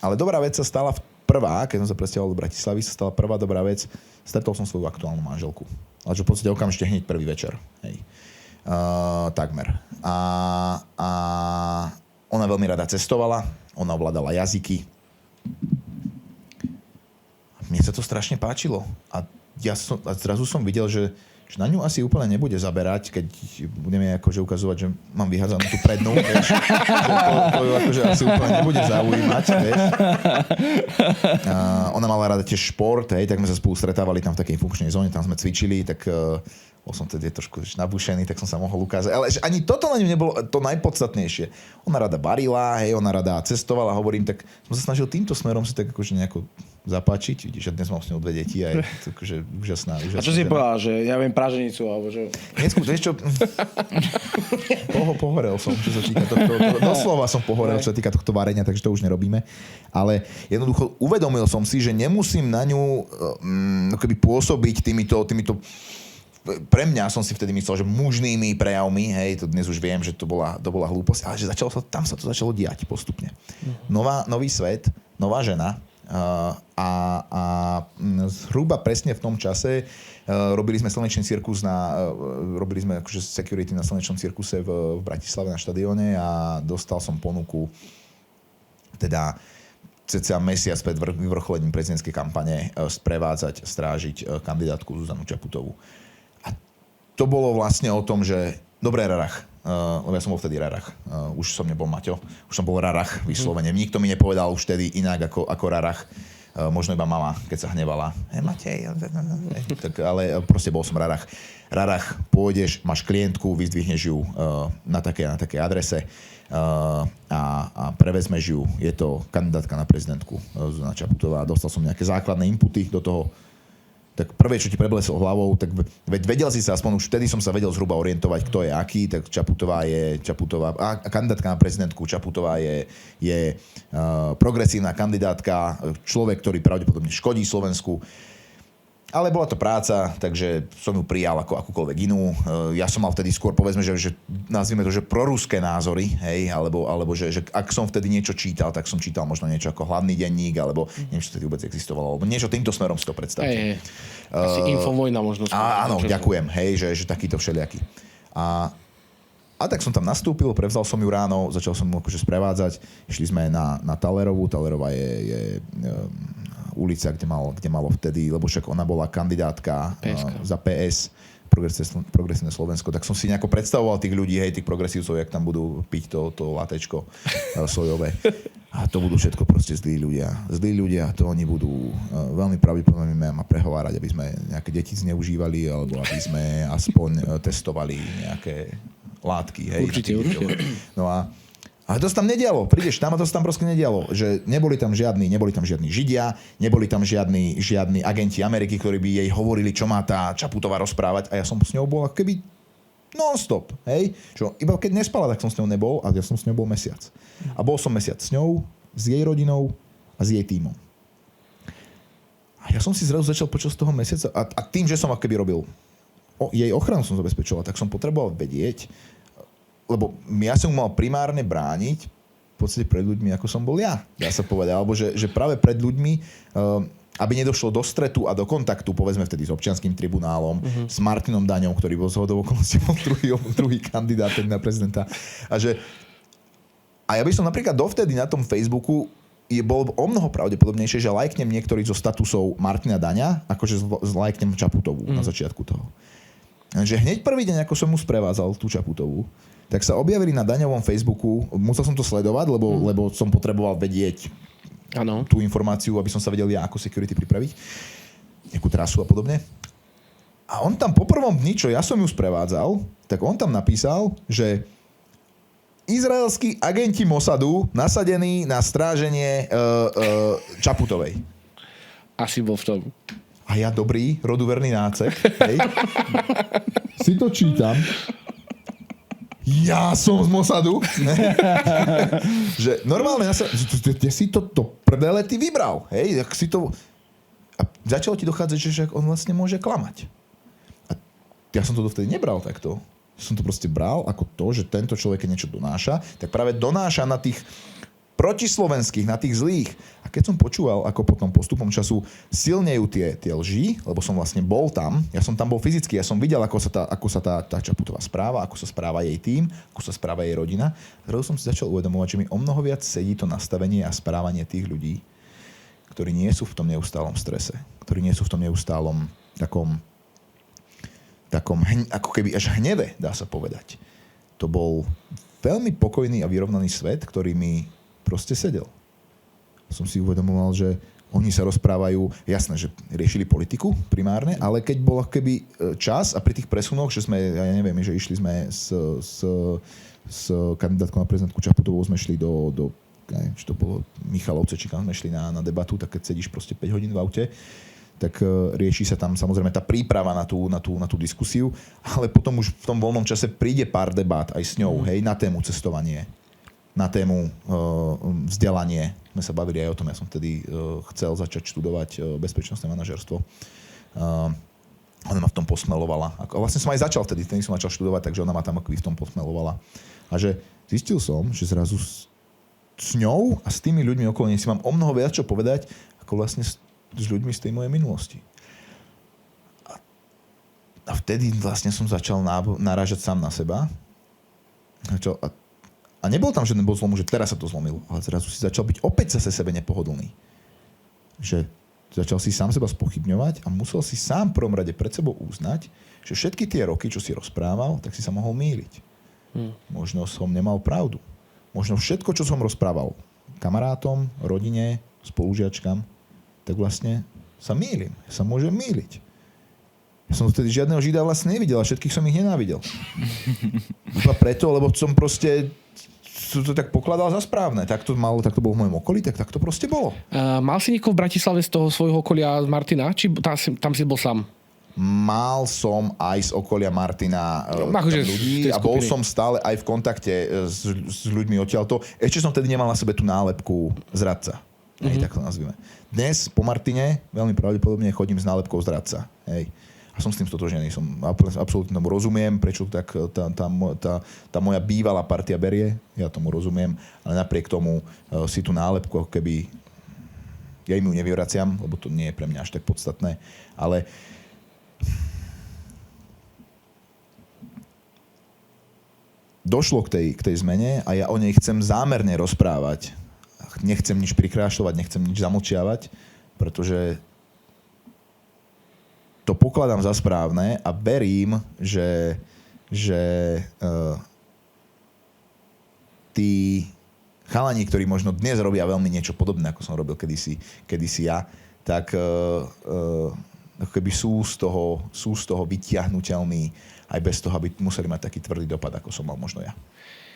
Ale dobrá vec sa stala prvá, keď som sa presťahoval do Bratislavy, sa stala prvá dobrá vec. Stretol som svoju aktuálnu manželku. Ale že v podstate okamžite hneď prvý večer. Hej. Takmer. A ona veľmi rada cestovala. Ona ovládala jazyky. Mne sa to strašne páčilo. A zrazu som videl, že na ňu asi úplne nebude zaberať, keď budeme akože ukazovať, že mám vyhádzanú tú prednú, vieš. To akože asi úplne nebude zaujímať, vieš. Ona mala rada tiež šport, hej, tak sme sa spolu stretávali tam v takej funkčnej zóne, tam sme cvičili, tak bol som tedy trošku nabušený, tak som sa mohol ukázať. Ale ani toto na ňu nebolo to najpodstatnejšie. Ona rada varila, hej, ona rada cestovala, hovorím, tak som sa snažil týmto smerom si tak akože nejako zapáčiť. Vidíš, že dnes mám s ňou 2 deti a je to akože úžasná. A čo si povedal, že ja viem praženicu, alebo že... Vieš čo? Pohorel som, čo sa týka tohto. Doslova som pohorel, čo sa týka tohto varenia, takže to už nerobíme. Ale jednoducho uvedomil som si, že nemusím na ňu keby pôsobiť týmito pre mňa som si vtedy myslel, že mužnými prejavmi, hej, to dnes už viem, že to bola hlúposť, ale že tam sa to začalo diať postupne. Nový svet, nová žena a zhruba presne v tom čase robili sme slnečný cirkus robili sme akože security na slnečnom cirkuse v Bratislave na štadióne a dostal som ponuku teda cca mesiac pred vyvrcholením prezidentskej kampane sprevádzať, strážiť kandidátku Zuzanu Čaputovú. To bolo vlastne o tom, že dobré Rarach, lebo ja som bol vtedy Rarach, už som nebol Maťo, už som bol Rarach vyslovene. Nikto mi nepovedal už vtedy inak ako Rarach, možno iba mama, keď sa hnevala. Matej, tak, ale proste bol som Rarach. Rarach, pôjdeš, máš klientku, vyzdvihneš ju na takej adrese a prevezmeš ju. Je to kandidátka na prezidentku Zuzana Čaputová. Dostal som nejaké základné inputy do toho. Tak prvé, čo ti prebleslo hlavou, tak vedel si sa, aspoň už vtedy som sa vedel zhruba orientovať, kto je aký, tak Čaputová, a kandidátka na prezidentku Čaputová je progresívna kandidátka, človek, ktorý pravdepodobne škodí Slovensku. Ale bola to práca, takže som ju prijal ako akúkoľvek inú. Ja som mal vtedy skôr, povedzme, že nazvime to, že proruské názory, hej, alebo že ak som vtedy niečo čítal, tak som čítal možno niečo ako Hlavný denník, alebo niečo vtedy vôbec existovalo, alebo niečo týmto smerom si to predstavte. Asi Infovojna možno. Áno, ďakujem, hej, že takýto všelijaký. A tak som tam nastúpil, prevzal som ju ráno, začal som ju akože sprevádzať. Išli sme na Talerovú. Talerová je ulica, kde malo vtedy, lebo však ona bola kandidátka za PS, Progresívne Slovensko, tak som si nejako predstavoval tých ľudí, hej, tých progresívcov, jak tam budú piť to latečko sojové. A to budú všetko proste zlí ľudia. Zlí ľudia, to oni budú veľmi pravdepodobne ma prehovárať, aby sme nejaké deti zneužívali, alebo aby sme aspoň testovali nejaké látky. Hej, určite. No ale to sa tam nedialo. Prídeš tam a to sa tam proste nedialo. Že neboli tam žiadni Židia, neboli tam žiadni agenti Ameriky, ktorí by jej hovorili, čo má tá Čaputová rozprávať. A ja som s ňou bol ako keby non-stop. Hej? Čo, iba keď nespala, tak som s ňou nebol a ja som s ňou bol mesiac. A bol som mesiac s ňou, s jej rodinou a s jej tímom. A ja som si zrazu začal počas toho mesiaca a tým, že som ako keby robil jej ochranu som zabezpečoval, tak som potreboval vedieť, lebo ja som mal primárne brániť v podstate pred ľuďmi, ako som bol ja, dá sa povedať. Alebo že práve pred ľuďmi, aby nedošlo do stretu a do kontaktu, povedzme vtedy s občianskym tribunálom, s Martinom Daňom, ktorý bol zhodou okolností druhý kandidát na prezidenta. A ja by som napríklad dovtedy na tom Facebooku bolo o mnoho pravdepodobnejšie, že lajknem niektorý zo statusov Martina Daňa, akože lajknem Čaputovú na začiatku toho. že hneď prvý deň, ako som mu sprevádzal tú Čaputovú, tak sa objavili na daňovom Facebooku, musel som to sledovať, lebo som potreboval vedieť Áno. tú informáciu, aby som sa vedel ja ako security pripraviť, nejakú trasu a podobne. A on tam po prvom dni, čo ja som ju sprevádzal, tak on tam napísal, že izraelskí agenti Mossadu nasadení na stráženie Čaputovej. Asi bol v tom. A ja dobrý, roduverný nácek, hej, si to čítam. Ja som z Mossadu. Že normálne, kde si to prdele ty vybral, hej, si to... A začalo ti dochádzať, že on vlastne môže klamať. A ja som to dovtedy nebral takto. Som to proste bral ako to, že tento človek niečo donáša, tak práve donáša na tých protislovenských, na tých zlých. A keď som počúval, ako potom postupom času silnejú tie lži, lebo som vlastne bol tam, ja som tam bol fyzicky, ja som videl, ako sa tá Čaputová správa, ako sa správa jej tím, ako sa správa jej rodina. Zrazu som si začal uvedomovať, že mi o mnoho viac sedí to nastavenie a správanie tých ľudí, ktorí nie sú v tom neustálom strese, ktorí nie sú v tom neustálom takom ako keby až hneve, dá sa povedať. To bol veľmi pokojný a vyrovnaný svet, ktorý mi proste sedel. Som si uvedomoval, že oni sa rozprávajú, jasné, že riešili politiku primárne, ale keď bol keby čas a pri tých presunoch, že sme, ja neviem, že išli sme s kandidátkou na prezidentku Čaputovou, sme šli do neviem, či to bolo Michalovce, či kam sme šli na debatu, tak keď sedíš proste 5 hodín v aute, tak rieši sa tam samozrejme tá príprava na tú diskusiu, ale potom už v tom voľnom čase príde pár debát aj s ňou, hej, na tému cestovanie, na tému vzdelanie. My sa bavili aj o tom, ja som vtedy chcel začať študovať bezpečnostné manažerstvo. Ona ma v tom posmelovala. A vlastne som aj začal vtedy som začal študovať, takže ona ma tam akoby v tom posmelovala. A že zistil som, že zrazu s ňou a s tými ľuďmi okolo nej si mám o mnoho viac čo povedať, ako vlastne s ľuďmi z tej mojej minulosti. A vtedy vlastne som začal narážať sám na seba. A nebol tam žiaden bod zlomu, že teraz sa to zlomilo. Ale zrazu si začal byť opäť zase sebe nepohodlný. Že začal si sám seba spochybňovať a musel si sám v prvom rade pred sebou uznať, že všetky tie roky, čo si rozprával, tak si sa mohol mýliť. Možno som nemal pravdu. Možno všetko, čo som rozprával kamarátom, rodine, spolužiačkam, tak vlastne sa mýlim. Ja sa môžem mýliť. Ja som vtedy žiadneho Žida vlastne nevidel a všetkých som ich nenávidel. Iba preto, lebo som proste to tak pokladal za správne. Tak to bolo v mojom okolí, tak to proste bolo. Mal si niekoho v Bratislave z toho svojho okolia Martina? Či tam si bol sám? Mal som aj z okolia Martina ľudí a bol som stále aj v kontakte s ľuďmi odtiaľto. Ešte som vtedy nemal na sebe tú nálepku zradca. Hej, tak to nazvime. Dnes po Martine veľmi pravdepodobne chodím s nálepkou zradca. Hej. A som s tým stotožený. Absolútne tomu rozumiem, prečo tak tá moja bývalá partia berie. Ja tomu rozumiem. Ale napriek tomu si tú nálepku ako keby... Ja im ju nevyvraciam, lebo to nie je pre mňa až tak podstatné. Ale došlo k tej zmene a ja o nej chcem zámerne rozprávať. Nechcem nič prikrášľovať, nechcem nič zamlčiavať, pretože to pokladám za správne a verím, že tí chalani, ktorí možno dnes robia veľmi niečo podobné, ako som robil kedysi ja, tak ako keby sú z toho vytiahnuteľní aj bez toho, aby museli mať taký tvrdý dopad, ako som mal možno ja.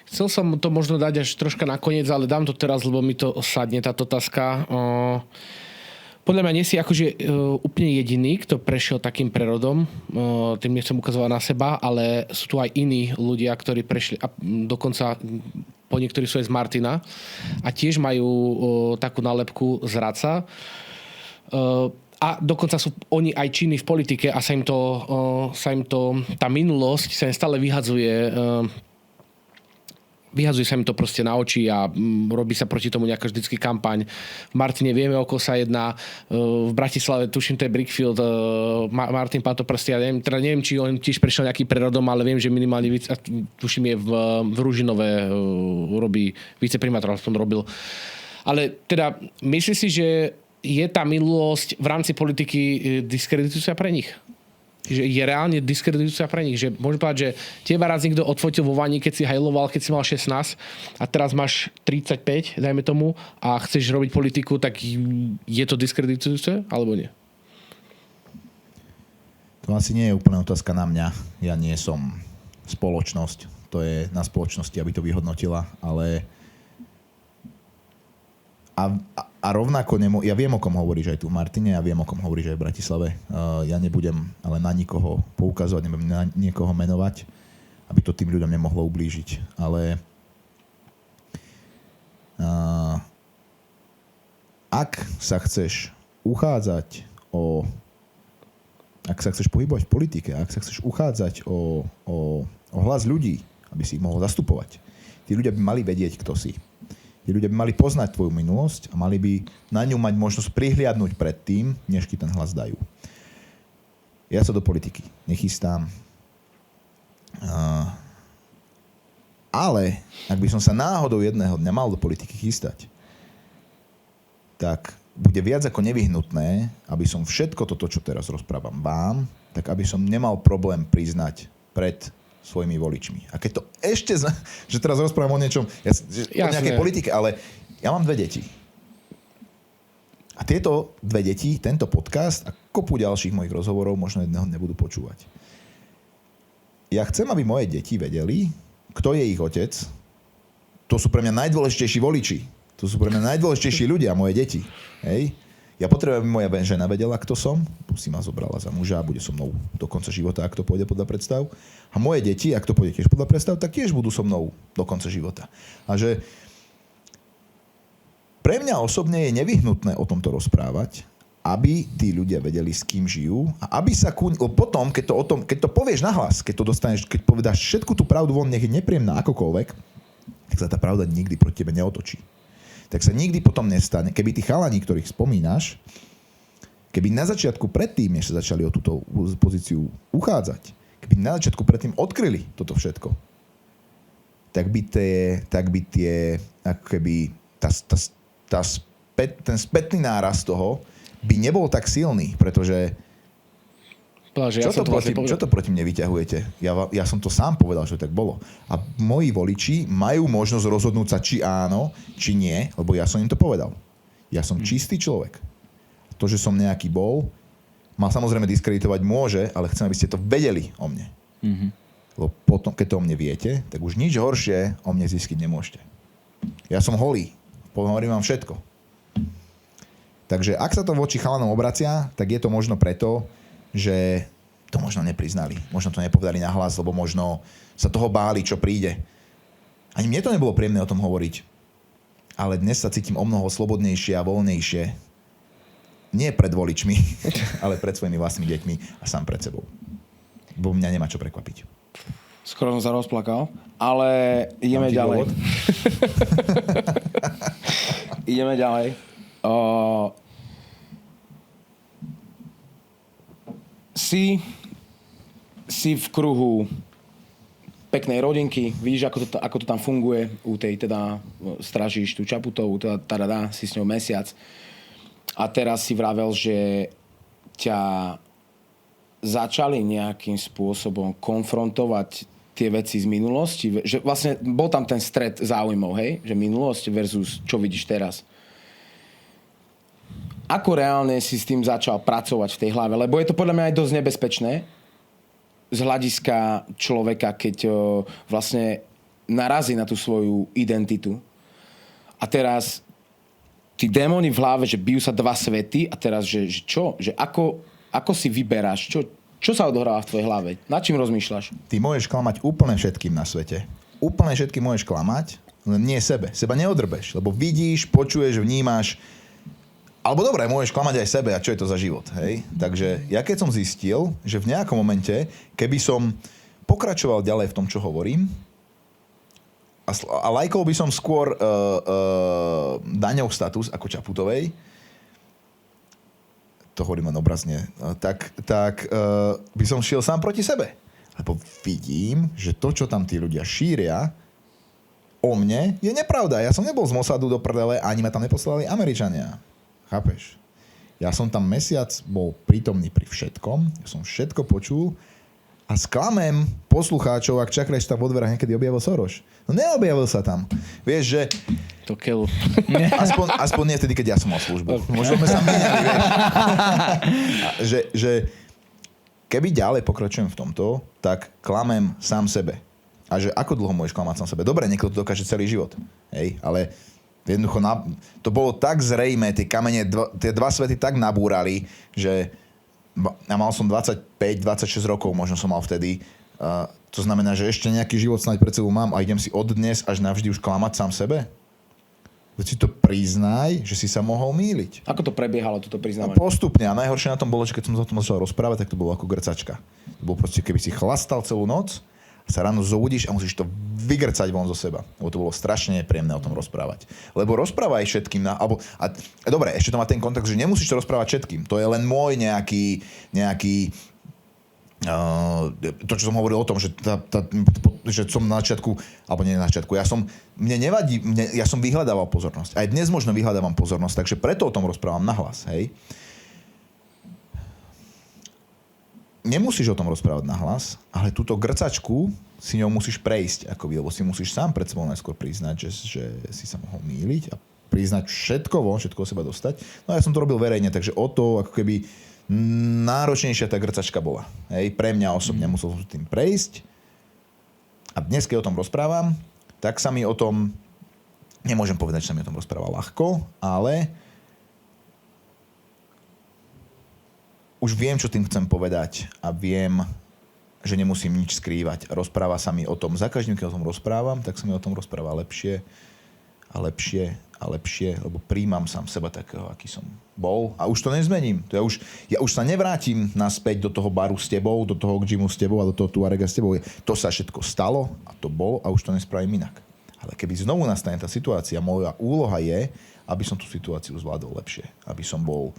Chcel som to možno dať až troška nakoniec, ale dám to teraz, lebo mi to sadne táto otázka. Podľa mňa nie si akože úplne jediný, kto prešiel takým prerodom. Tým nechcem ukazovať na seba, ale sú tu aj iní ľudia, ktorí prešli, a dokonca po niektorí sú aj z Martina a tiež majú takú nálepku zradca. A dokonca sú oni aj činní v politike a sa im to tá minulosť sa im stále vyhadzuje sa im to proste na oči a robí sa proti tomu nejaká vždycky kampaň. V Martine vieme, o koho sa jedná. V Bratislave, tuším, to je Brickfield, Martin Pátoprsty. Ja neviem, či on tiež prešiel nejaký prerodom, ale viem, že minimálne tuším je v Ružinové robí viceprimátor, som robil. Ale teda, myslíš si, že je tá minulosť v rámci politiky diskreditujúca pre nich? že je reálne diskreditujúca pre nich. Že môžem povedať, že teba raz niekto odfotil vo vani, keď si hajloval, keď si mal 16 a teraz máš 35, dajme tomu, a chceš robiť politiku, tak je to diskreditujúce, alebo nie? To asi nie je úplne otázka na mňa. Ja nie som spoločnosť. To je na spoločnosti, aby to vyhodnotila, ale a rovnako ja viem, o kom hovoríš aj tu v Martine, ja viem, o kom hovoríš aj v Bratislave. Ja nebudem ale na nikoho poukazovať, nebudem na niekoho menovať, aby to tým ľuďom nemohlo ublížiť. Ale ak sa chceš uchádzať ak sa chceš pohybovať v politike, ak sa chceš uchádzať o hlas ľudí, aby si ich mohol zastupovať, tí ľudia by mali vedieť, kto si. Tí ľudia by mali poznať tvoju minulosť a mali by na ňu mať možnosť prihliadnúť pred tým, než ti ten hlas dajú. Ja sa do politiky nechystám. Ale ak by som sa náhodou jedného dňa mal do politiky chystať, tak bude viac ako nevyhnutné, aby som všetko toto, čo teraz rozprávam vám, tak aby som nemal problém priznať pred svojimi voličmi. A keď to ešte, že teraz rozprávam o niečom, o nejakej politike, ale ja mám 2 deti. A tieto 2 deti, tento podcast a kopu ďalších mojich rozhovorov možno jedného nebudú počúvať. Ja chcem, aby moje deti vedeli, kto je ich otec. To sú pre mňa najdôležitejší voliči. To sú pre mňa najdôležitejší ľudia, moje deti. Hej? Ja potrebujem, aby moja žena vedela, kto som. Si ma zobrala za muža a bude so mnou do konca života, ak to pôjde podľa predstav. A moje deti, ak to pôjde tiež podľa predstav, tak tiež budú so mnou do konca života. A že pre mňa osobne je nevyhnutné o tomto rozprávať, aby tí ľudia vedeli, s kým žijú a aby sa potom, keď to povieš nahlas, keď to dostaneš, keď povedáš všetku tú pravdu von, nech je nepríjemná akokoľvek, tak sa tá pravda nikdy proti tebe neotočí. Tak sa nikdy potom nestane, keby tí chalani, ktorých spomínaš, keby na začiatku predtým, než sa začali o túto pozíciu uchádzať, keby na začiatku predtým odkryli toto všetko, tak by tie ako keby ten spätný náraz toho by nebol tak silný, pretože čo to proti mne vyťahujete? Ja som to sám povedal, že tak bolo. A moji voliči majú možnosť rozhodnúť sa, či áno, či nie, lebo ja som im to povedal. Ja som čistý človek. To, že som nejaký bol, ma samozrejme diskreditovať môže, ale chcem, aby ste to vedeli o mne. Mm-hmm. Lebo potom, keď to o mne viete, tak už nič horšie o mne zistiť nemôžete. Ja som holý. Hovorím vám všetko. Takže ak sa to voči chalanom obracia, tak je to možno preto, že to možno nepriznali. Možno to nepovedali nahlas, lebo možno sa toho báli, čo príde. Ani mne to nebolo príjemné o tom hovoriť. Ale dnes sa cítim o mnoho slobodnejšie a voľnejšie. Nie pred voličmi, ale pred svojimi vlastnými deťmi a sám pred sebou. Bo mňa nemá čo prekvapiť. Skoro som sa rozplakal, ale ideme ďalej. Ideme ďalej. Si v kruhu peknej rodinky, vidíš, ako to tam funguje, u tej teda stražíš tú Čaputovú, teda si s ňou mesiac a teraz si vravel, že ťa začali nejakým spôsobom konfrontovať tie veci z minulosti, že vlastne bol tam ten stret záujmov, hej, že minulosť versus čo vidíš teraz. Ako reálne si s tým začal pracovať v tej hlave? Lebo je to podľa mňa aj dosť nebezpečné z hľadiska človeka, keď vlastne narazí na tú svoju identitu. A teraz tí démoni v hlave, že bijú sa 2 svety a teraz, že čo? Že ako si vyberáš? Čo sa odohráva v tvojej hlave? Nad čím rozmýšľaš? Ty môžeš klamať úplne všetkým na svete. Úplne všetkým môžeš klamať, len nie sebe. Seba neodrbeš, lebo vidíš, počuješ, vnímaš. Alebo dobre, môžeš klamať aj sebe a čo je to za život, hej? Takže ja keď som zistil, že v nejakom momente, keby som pokračoval ďalej v tom, čo hovorím a lajkol by som skôr Daňov status ako Čaputovej, to hovorím len obrazne, tak by som šiel sám proti sebe. Lebo vidím, že to, čo tam tí ľudia šíria o mne, je nepravda. Ja som nebol z Mossadu do prdele, ani ma tam neposlali Američania. Chápeš? Ja som tam mesiac bol prítomný pri všetkom, ja som všetko počul a sklamem poslucháčov, ak čakrajš tam vo dverách niekedy objavil Soros. No neobjavil sa tam. Vieš, že To keľu. aspoň nie vtedy, keď ja som mal službu. Možno sme sa míňali, vieš. že keby ďalej pokračujem v tomto, tak klamem sám sebe. A že ako dlho môžeš klamať sám sebe? Dobre, niekto to dokáže celý život. Hej, ale jednoducho to bolo tak zrejmé, tie kamene, tie dva svety tak nabúrali, že ja mal som 25-26 rokov, možno som mal vtedy. To znamená, že ešte nejaký život snáď pred sebou mám a idem si od dnes až navždy už klamať sám sebe? Veď si to priznaj, že si sa mohol mýliť. Ako to prebiehalo, toto A priznávanie? postupne. A najhoršie na tom bolo, že keď som o tom začal rozprávať, tak to bolo ako grcačka. To bolo proste, keby si chlastal celú noc, sa ráno zobudíš a musíš to vygrcať von zo seba. Lebo to bolo strašne nepríjemné o tom rozprávať. Lebo rozprávaj všetkým. Dobre, ešte to má ten kontext, že nemusíš to rozprávať všetkým. To je len môj nejaký to, čo som hovoril o tom, že, že som na začiatku, alebo nie na začiatku, mne nevadí, ja som vyhľadával pozornosť. Aj dnes možno vyhľadávam pozornosť, takže preto o tom rozprávam nahlas, hej. Nemusíš o tom rozprávať nahlas, ale túto grcačku si ňou musíš prejsť, lebo si musíš sám pred sebou najskôr priznať, že si sa mohol mýliť a priznať všetko o seba dostať. No ja som to robil verejne, takže o to ako keby náročnejšia tá grcačka bola. Hej, pre mňa osobne musel som tým prejsť. A dnes, keď o tom rozprávam, tak sa mi o tom, nemôžem povedať, že sa mi o tom rozpráva ľahko, ale už viem, čo tým chcem povedať a viem, že nemusím nič skrývať. Rozpráva sa mi o tom. Za každým, keď o tom rozprávam, tak sa mi o tom rozpráva lepšie a lepšie a lepšie, lebo príjmam sám seba takého, aký som bol a už to nezmením. Ja už sa nevrátim naspäť do toho baru s tebou, do toho gymu s tebou a do toho Tuarega s tebou. To sa všetko stalo a to bolo a už to nespravím inak. Ale keby znovu nastane tá situácia, moja úloha je, aby som tú situáciu zvládol lepšie. Aby som bol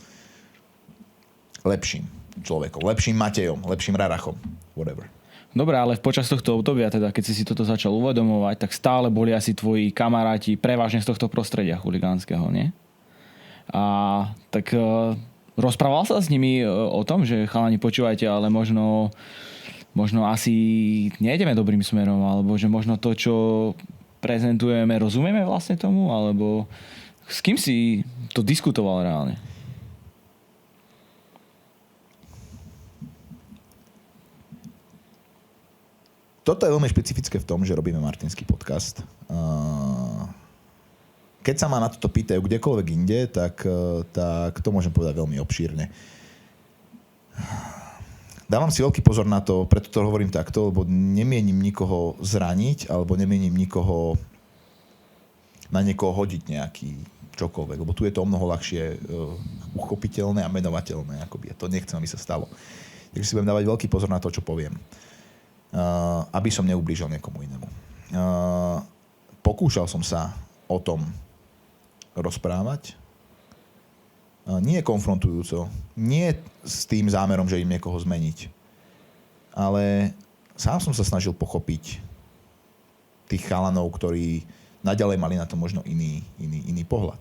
lepším človekom, lepším Matejom, lepším Rarachom, whatever. Dobre, ale počas tohto obdobia, teda, keď si toto začal uvedomovať, tak stále boli asi tvoji kamaráti prevažne z tohto prostredia chuligánskeho, nie? A tak rozprával sa s nimi o tom, že chalani, počúvajte, ale možno asi nejdeme dobrým smerom, alebo že možno to, čo prezentujeme, rozumieme vlastne tomu, alebo s kým si to diskutoval reálne? Toto je veľmi špecifické v tom, že robíme martinský podcast. Keď sa ma na toto pýtajú kdekoľvek inde, tak to môžem povedať veľmi obšírne. Dávam si veľký pozor na to, preto to hovorím takto, lebo nemienim nikoho zraniť, alebo nemienim na niekoho hodiť nejaký čokoľvek, lebo tu je to o mnoho ľahšie uchopiteľné a menovateľné. Akoby. To nechcem, aby sa stalo. Takže si budem dávať veľký pozor na to, čo poviem. Aby som neublížil niekomu inému. Pokúšal som sa o tom rozprávať. Nie konfrontujúco, nie s tým zámerom, že im niekoho zmeniť, ale sám som sa snažil pochopiť tých chalanov, ktorí naďalej mali na to možno iný pohľad.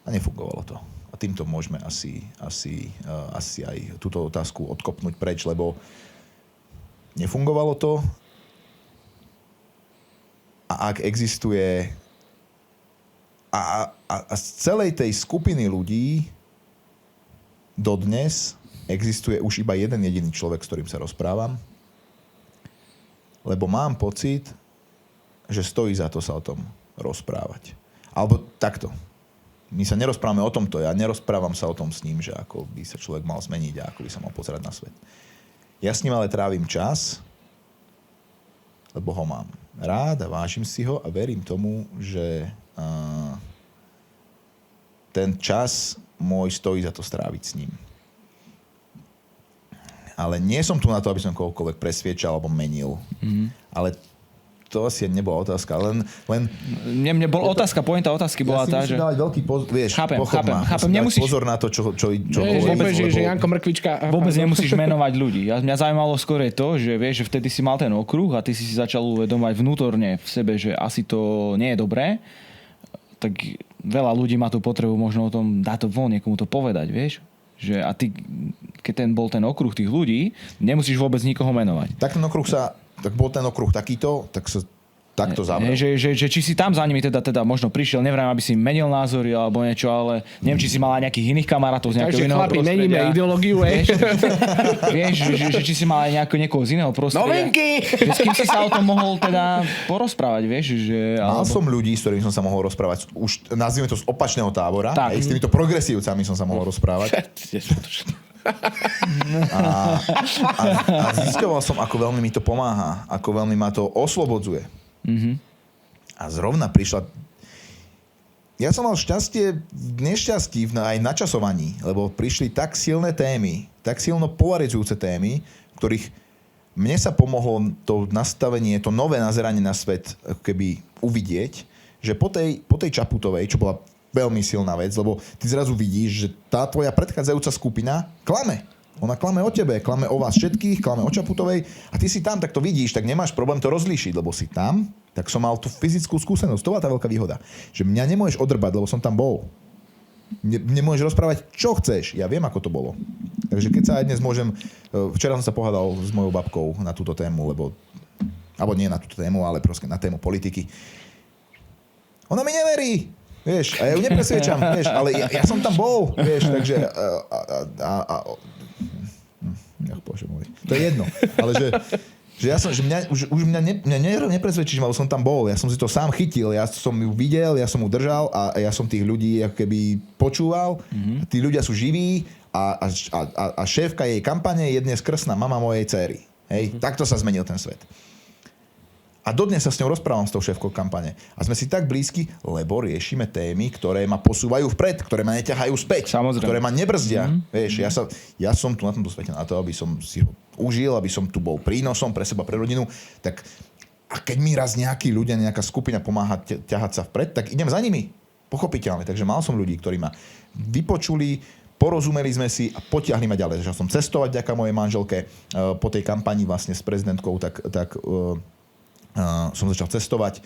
A nefungovalo to. A týmto môžeme asi aj túto otázku odkopnúť preč, lebo nefungovalo to a ak existuje a z celej tej skupiny ľudí dodnes existuje už iba jeden jediný človek, s ktorým sa rozprávam, lebo mám pocit, že stojí za to sa o tom rozprávať. Alebo takto. My sa nerozprávame o tomto, ja nerozprávam sa o tom s ním, že ako by sa človek mal zmeniť a ako by sa mal pozerať na svet. Ja s ním ale trávim čas, lebo ho mám rád a vážim si ho a verím tomu, že ten čas môj stojí za to stráviť s ním. Ale nie som tu na to, aby som kohokoľvek presviečal alebo menil. Ale to asi nebola otázka. Len Mne bola otázka, pointa otázky bola tá, že... Ja si musím dávať veľký pozor, vieš, chápem, nemusíš... pozor na to, čo hovoríš. Že Janko Mrkvička... Vôbec nemusíš menovať ľudí. Mňa zaujímalo skôr to, že vieš, že vtedy si mal ten okruh a ty si začal uvedomať vnútorne v sebe, že asi to nie je dobré. tak veľa ľudí má tú potrebu možno o tom dať to von, niekomu to povedať, vieš? Že, a ty, keď bol ten okruh tých ľudí, nemusíš vôbec nikoho menovať. Tak bol ten okruh takýto, tak sa takto zavrel. Že či si tam za nimi teda možno prišiel, neviem, aby si menil názory alebo niečo, ale neviem, či si mal aj nejakých iných kamarátov z nejakého iného chlapi, prostredia. meníme ideológiu, Vieš, že či si mal aj niekoho z iného prostredia. Novinky! S kým si sa o tom mohol teda porozprávať, vieš? Mal som ľudí, s ktorými som sa mohol rozprávať, už nazvime to z opačného tábora, Tak. aj s týmito progresívcami som sa mohol rozprávať. A zisťoval som, ako veľmi mi to pomáha, ako veľmi ma to oslobodzuje. A zrovna prišla... Ja som mal šťastie v nešťastí aj v načasovaní, lebo prišli tak silné témy, tak silno polarizujúce témy, ktorých mne sa pomohlo to nastavenie, to nové nazeranie na svet ako keby uvidieť, že po tej Čaputovej, čo bola veľmi silná vec, lebo ty zrazu vidíš, že tá tvoja predchádzajúca skupina klame. Ona klame o tebe, klame o vás všetkých, klame o Čaputovej a ty si tam, tak to vidíš, tak nemáš problém to rozlíšiť, lebo si tam, tak som mal tú fyzickú skúsenosť. To bola tá veľká výhoda. Že mňa nemôžeš odrbať, lebo som tam bol. Nemôžeš rozprávať, čo chceš. Ja viem, ako to bolo. Takže keď sa aj dnes môžem... Včera som sa pohádal s mojou babkou na túto tému, alebo nie na túto tému, ale proste na tému politiky. Ona mi neverí. Vieš, a ja ju nepresviečam, vieš, ale ja som tam bol, vieš, takže Bože môj. To je jedno. Ale že mňa nepresvedčíš, lebo som tam bol. Ja som si to sám chytil. Ja som ju videl, ja som ju držal a ja som tých ľudí ako keby počúval. A tí ľudia sú živí a šéfka jej kampane je dnes krstná mama mojej dcery. Hej? Takto sa zmenil ten svet. A dodnes sa s ňou rozprávam s tou šéfkou kampane. A sme si tak blízki, lebo riešime témy, ktoré ma posúvajú vpred, ktoré ma neťahajú späť, samozrejme, ktoré ma nebrzdia. Vieš, ja som tu na tomto svete na to, aby som si ho užil, aby som tu bol prínosom pre seba, pre rodinu. Tak a keď mi raz nejakí ľudia, nejaká skupina pomáha ťahať sa vpred, tak idem za nimi. Pochopiteľne. Takže mal som ľudí, ktorí ma vypočuli, porozumeli sme si a potiahli ma ďalej. Začal som cestovať vďaka mojej manželke po tej kampani vlastne s prezidentkou, tak som začal cestovať,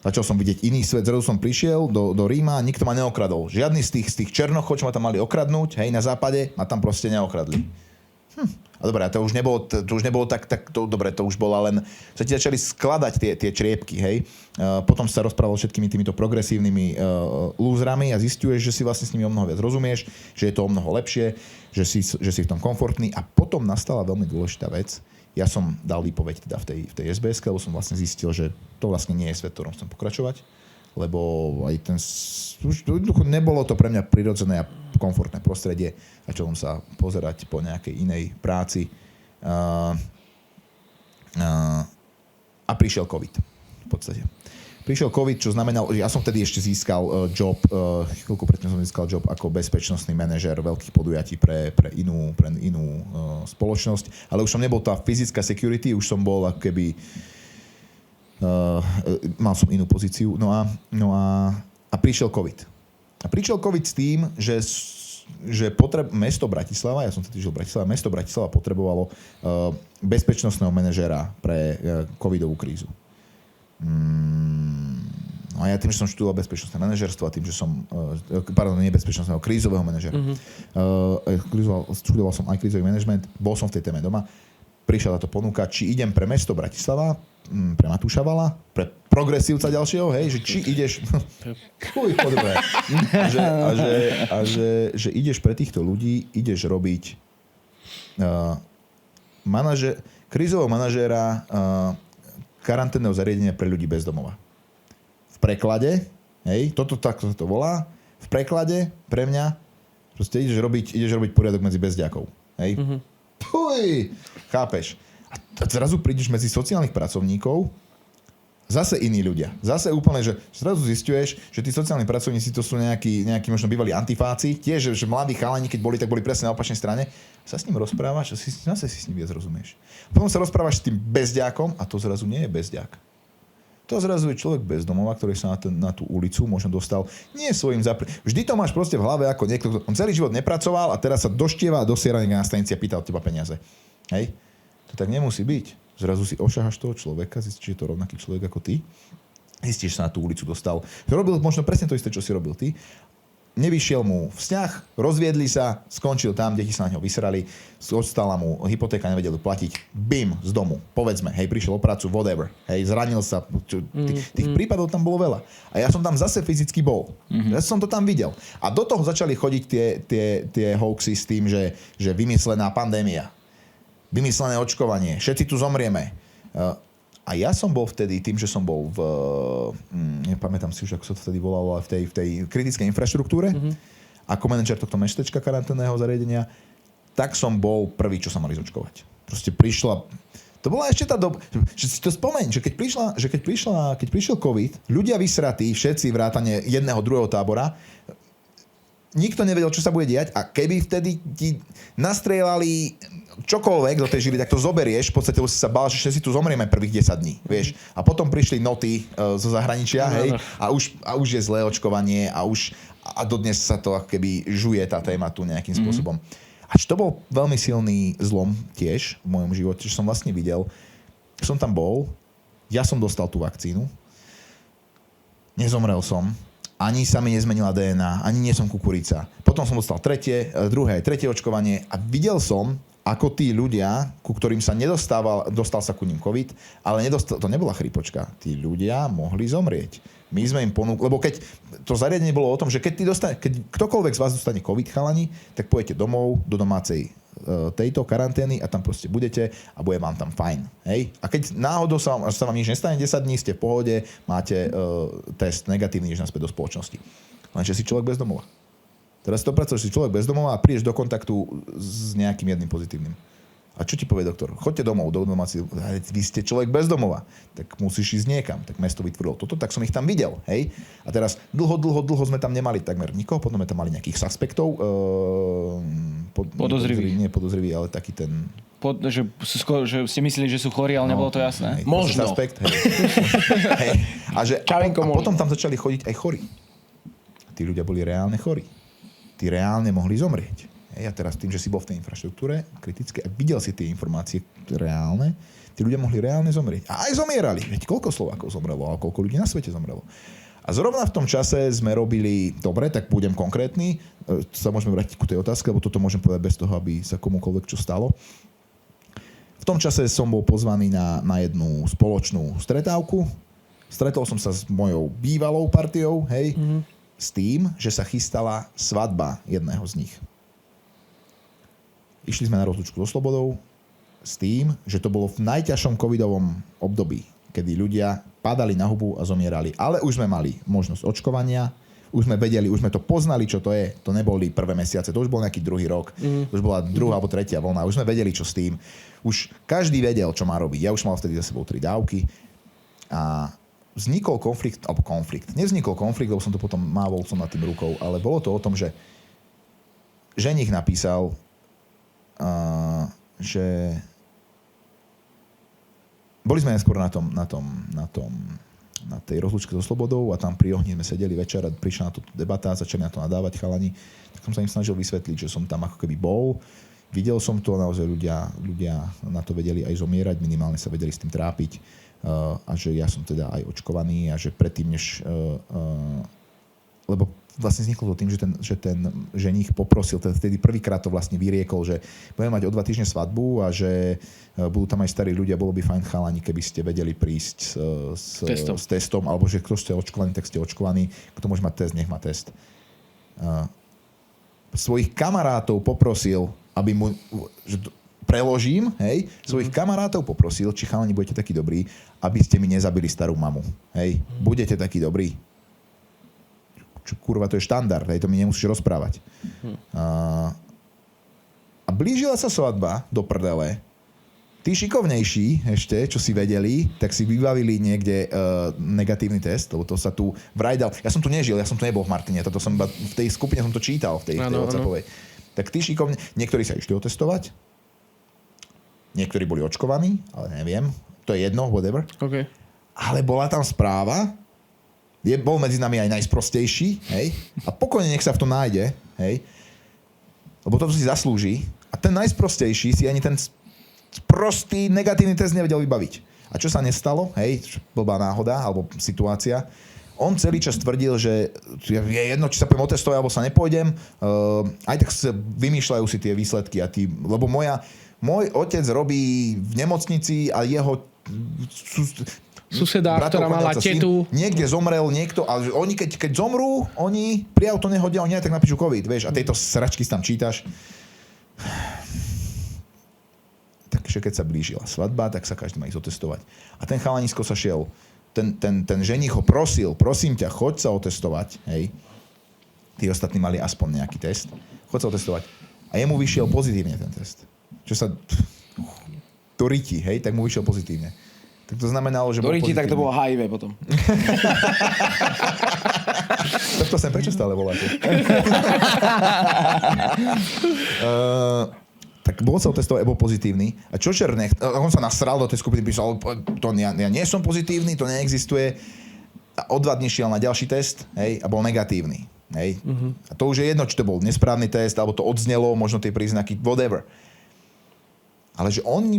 začal som vidieť iný svet, zrazu som prišiel do Ríma a nikto ma neokradol. Žiadny z tých černochov, čo ma tam mali okradnúť, hej, na západe, ma tam proste neokradli. A dobre, to už nebolo tak dobre, to už bola len, sa ti začali skladať tie čriepky, hej. Potom sa rozprával všetkými týmito progresívnymi lúzrami a zisťuješ, že si vlastne s nimi o mnoho viac rozumieš, že je to o mnoho lepšie, že si v tom komfortný a potom nastala veľmi dôležitá vec. Ja som dal výpoveď teda v tej SBS-ke, lebo som vlastne zistil, že to vlastne nie je svet, ktorom chcem pokračovať, lebo aj nebolo to pre mňa prirodzené a komfortné prostredie. Začal som sa pozerať po nejakej inej práci a prišiel COVID v podstate. Prišiel COVID, čo znamenalo, že ja som vtedy ešte získal job, chvíľku predtým som získal job ako bezpečnostný manažér veľkých podujatí pre inú spoločnosť, ale už som nebol tá fyzická security, už som bol ako keby mal som inú pozíciu, no a prišiel COVID. A prišiel COVID s tým, že mesto Bratislava, ja som vtedy žil v Bratislave, mesto Bratislava potrebovalo bezpečnostného manažéra pre covidovú krízu. No a ja tým, že som študoval bezpečnostné manažerstvo a tým, že som... nie bezpečnostného, krízového manažera. Študoval som aj krízový manažment, bol som v tej téme doma. Prišla táto ponuka, či idem pre mesto Bratislava, pre Matúša Vala, pre progresívca ďalšieho, hej, že či ideš... podruhé. Že ideš pre týchto ľudí, ideš robiť krízového manažéra karanténneho zariadenia pre ľudí bez domova. V preklade, hej, takto to volá, v preklade pre mňa proste ideš robiť poriadok medzi bezďakov. Hej? Puj, chápeš? A zrazu prídeš medzi sociálnych pracovníkov, zase iní ľudia. Zase úplne, že zrazu zisťuješ, že tí sociálni pracovníci to sú nejakí možno bývalí antifáci, tiež, že mladí chalani, keď boli, tak boli presne na opačnej strane. Sa s ním rozprávaš a zase si s ním viac rozumieš. Potom sa rozprávaš s tým bezďákom a to zrazu nie je bezďák. To zrazu je človek bez domova, ktorý sa na tú ulicu možno dostal nie svojím Vždy to máš proste v hlave ako niekto, on celý život nepracoval a teraz sa doštieva a dosiera niekde na stanici a pýta od teba peniaze. Hej? To tak nemusí byť. Zrazu si ošaháš toho človeka, zistíš, že je to rovnaký človek ako ty Zistíš, že sa na tú ulicu dostal. Robil možno presne to isté, čo si robil ty. Nevyšiel mu vzťah, rozviedli sa, skončil tam, deti sa na ňo vysrali, ostala mu hypotéka, nevedeli platiť, bim, z domu, povedzme, hej, prišiel o prácu, whatever, hej, zranil sa, tých prípadov tam bolo veľa. A ja som tam zase fyzicky bol. Ja som to tam videl. A do toho začali chodiť tie hoaxy s tým, že vymyslená pandémia, vymyslené očkovanie, všetci tu zomrieme. A ja som bol vtedy, tým, že som bol nepamätám si už, ako sa to vtedy volalo, ale v tej kritickej infraštruktúre, ako manažer tohto mestečka karanténneho zariadenia, tak som bol prvý, čo sa mali zočkovať. Proste prišla... To bola ešte tá doba, že si to spomeň, že keď prišiel COVID, ľudia vysratí, všetci vrátane jedného, druhého tábora, nikto nevedel, čo sa bude diať a keby vtedy ti nastrieľali čokoľvek do tej žily, tak to zoberieš, v podstate už si sa bál, že všetci tu zomrieme prvých 10 dní, vieš. A potom prišli noty zo zahraničia, hej, a už je zlé očkovanie a dodnes sa to ako keby žuje tá téma tu nejakým spôsobom. A to bol veľmi silný zlom tiež v mojom živote, že som vlastne videl, som tam bol, ja som dostal tú vakcínu, nezomrel som, ani sa mi nezmenila DNA, ani nie som kukurica. Potom som dostal tretie očkovanie a videl som, ako tí ľudia, ku ktorým sa dostal sa ku ním COVID, ale to nebola chrípočka. Tí ľudia mohli zomrieť. My sme im ponúkli, lebo keď to zariadenie bolo o tom, že keď ktokoľvek z vás dostane COVID, chalani, tak pôjdete domov do domácej tejto karantény a tam proste budete a bude vám tam fajn. Hej? A keď náhodou sa vám nič nestane 10 dní, ste v pohode, máte test negatívny, než naspäť do spoločnosti. Lenže si človek bez domova. Teraz to predstav, že si človek bez domova a prídeš do kontaktu s nejakým jedným pozitívnym. A čo ti povie doktor? Choďte domov, do domáci. Vy ste človek bez domova. Tak musíš ísť niekam. Tak mesto vytvorilo toto, tak som ich tam videl. Hej? A teraz dlho sme tam nemali takmer nikoho, potom sme tam mali nejakých suspektov. Podozrivý. Nie podozrivý, ale taký ten... že ste mysleli, že sú chorí, ale nebolo to jasné? Hej, možno. Suspekt, hej. Hej. A potom tam začali chodiť aj chorí. A tí ľudia boli reálne chorí. Tí reálne mohli zomrieť. A teraz tým, že si bol v tej infraštruktúre kritické a videl si tie informácie reálne, tí ľudia mohli reálne zomrieť. A aj zomierali. Veď koľko Slovákov zomrelo a koľko ľudí na svete zomrelo. A zrovna v tom čase sme robili, dobre, tak budem konkrétny, sa môžeme vrátiť ku tej otázke, lebo toto môžem povedať bez toho, aby sa komukoľvek čo stalo. V tom čase som bol pozvaný na jednu spoločnú stretávku. Stretol som sa s mojou bývalou partiou, hej, s tým, že sa chystala svadba jedného z nich. Išli sme na rozlúčku so slobodou s tým, že to bolo v najťažšom covidovom období, kedy ľudia padali na hubu a zomierali. Ale už sme mali možnosť očkovania, už sme vedeli, už sme to poznali, čo to je. To neboli prvé mesiace, to už bol nejaký druhý rok. To už bola druhá alebo tretia vlna. Už sme vedeli, čo s tým. Už každý vedel, čo má robiť. Ja už mal vtedy za sebou 3 dávky. A vznikol konflikt. Nevznikol konflikt, lebo som to potom mávol som nad tým rukou, ale bolo to o tom, že ženich napísal, že boli sme neskôr na tej rozlúčke so slobodou a tam pri ohni sme sedeli večer a prišla na to debata, začali na to nadávať chalani, tak som sa im snažil vysvetliť, že som tam ako keby bol. Videl som to, naozaj ľudia na to vedeli aj zomierať, minimálne sa vedeli s tým trápiť a že ja som teda aj očkovaný a že predtým, než... lebo vlastne vzniklo to tým, že ten ženích poprosil, vtedy prvýkrát to vlastne vyriekol, že budeme mať o 2 týždne svadbu a že budú tam aj starí ľudia, bolo by fajn chalani, keby ste vedeli prísť s testom, alebo že kto ste očkovaní, tak ste očkovaní, kto môže mať test, nech má test. Svojich kamarátov poprosil, aby mu... preložím, hej, svojich kamarátov poprosil, či chalani budete takí dobrí, aby ste mi nezabili starú mamu. Hej, budete takí dobrí. Čo, kurva, to je štandard, hej, to mi nemusíš rozprávať. A blížila sa svadba do prdele. Tí šikovnejší ešte, čo si vedeli, tak si vybavili niekde negatívny test, lebo to sa tu vraj dal. Ja som tu nežil, ja som tu nebol v Martine, toto som iba v tej skupine som to čítal, v tej WhatsAppovej. Tak tí šikovne, niektorí sa išli otestovať, niektorí boli očkovaní, ale neviem, to je jedno, whatever. Okay. Ale bola tam správa, bol medzi nami aj najsprostejší, hej, a pokojne nech sa v tom nájde, hej, lebo toto si zaslúži a ten najsprostejší si ani ten prostý negatívny test nevedel vybaviť. A čo sa nestalo, hej, blbá náhoda alebo situácia, on celý čas tvrdil, že je jedno, či sa pôjdem otestovať, alebo sa nepôjdem, aj tak sa vymýšľajú si tie výsledky. Lebo môj otec robí v nemocnici a jeho suseda, ktorá mala tetu. Niekde zomrel niekto, ale oni keď zomrú, oni pri auto nehodia, oni aj tak napíšu COVID, vieš, a tejto sračky si tam čítaš. Takže keď sa blížila svadba, tak sa každý má ísť otestovať. A ten chalanisko sa šiel, ten ženich ho prosil, prosím ťa, choď sa otestovať, hej. Tí ostatní mali aspoň nejaký test. Choď sa otestovať. A jemu vyšiel pozitívne ten test. Čo sa do riti, hej, tak mu vyšiel pozitívne. Tak to znamenalo, že do riti, tak to bolo HIV potom. To sem prečo stále voláte? Tak bol sa otestovať, bol pozitívny. A čo Černech, on sa nasral do tej skupiny, písal, ja nie som pozitívny, to neexistuje. A o 2 dní šiel na ďalší test, hej, a bol negatívny. Hej. A to už je jedno, či to bol nesprávny test, alebo to odznelo, možno tie príznaky, whatever. Ale že on,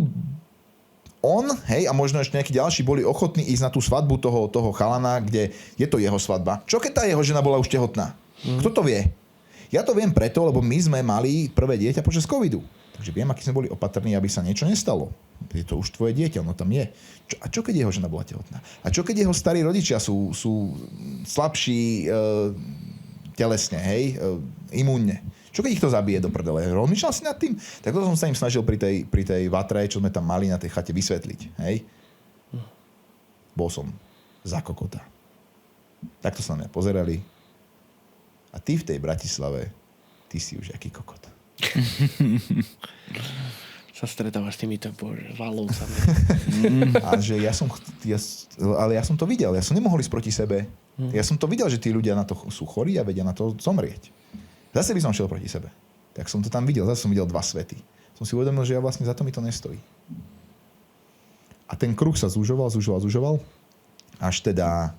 hej, a možno ešte nejakí ďalší boli ochotní ísť na tú svadbu toho chalana, kde je to jeho svadba. Čo keď tá jeho žena bola už tehotná? Kto to vie? Ja to viem preto, lebo my sme mali prvé dieťa počas covidu. Takže viem, aký sme boli opatrní, aby sa niečo nestalo. Je to už tvoje dieťa, ono tam je. A čo keď jeho žena bola tehotná? A čo keď jeho starí rodičia sú slabší telesne, hej, imúnne? Čo keď ich to zabije do prdele? Rozmýšľal si nad tým? Tak to som sa im snažil pri tej vatre, čo sme tam mali na tej chate vysvetliť. Hej? Bol som za kokota. Takto sa na mňa pozerali. A ty v tej Bratislave, ty si už aký kokot. Sa stretávaš s týmito valovcami. A že ja som to videl. Ja som nemohol ísť proti sebe. Ja som to videl, že tí ľudia na to sú chorí a vedia na to zomrieť. Zase by som šiel proti sebe. Tak som to tam videl. Zase som videl 2 svety. Som si uvedomil, že ja vlastne za to mi to nestojí. A ten kruh sa zužoval. Až teda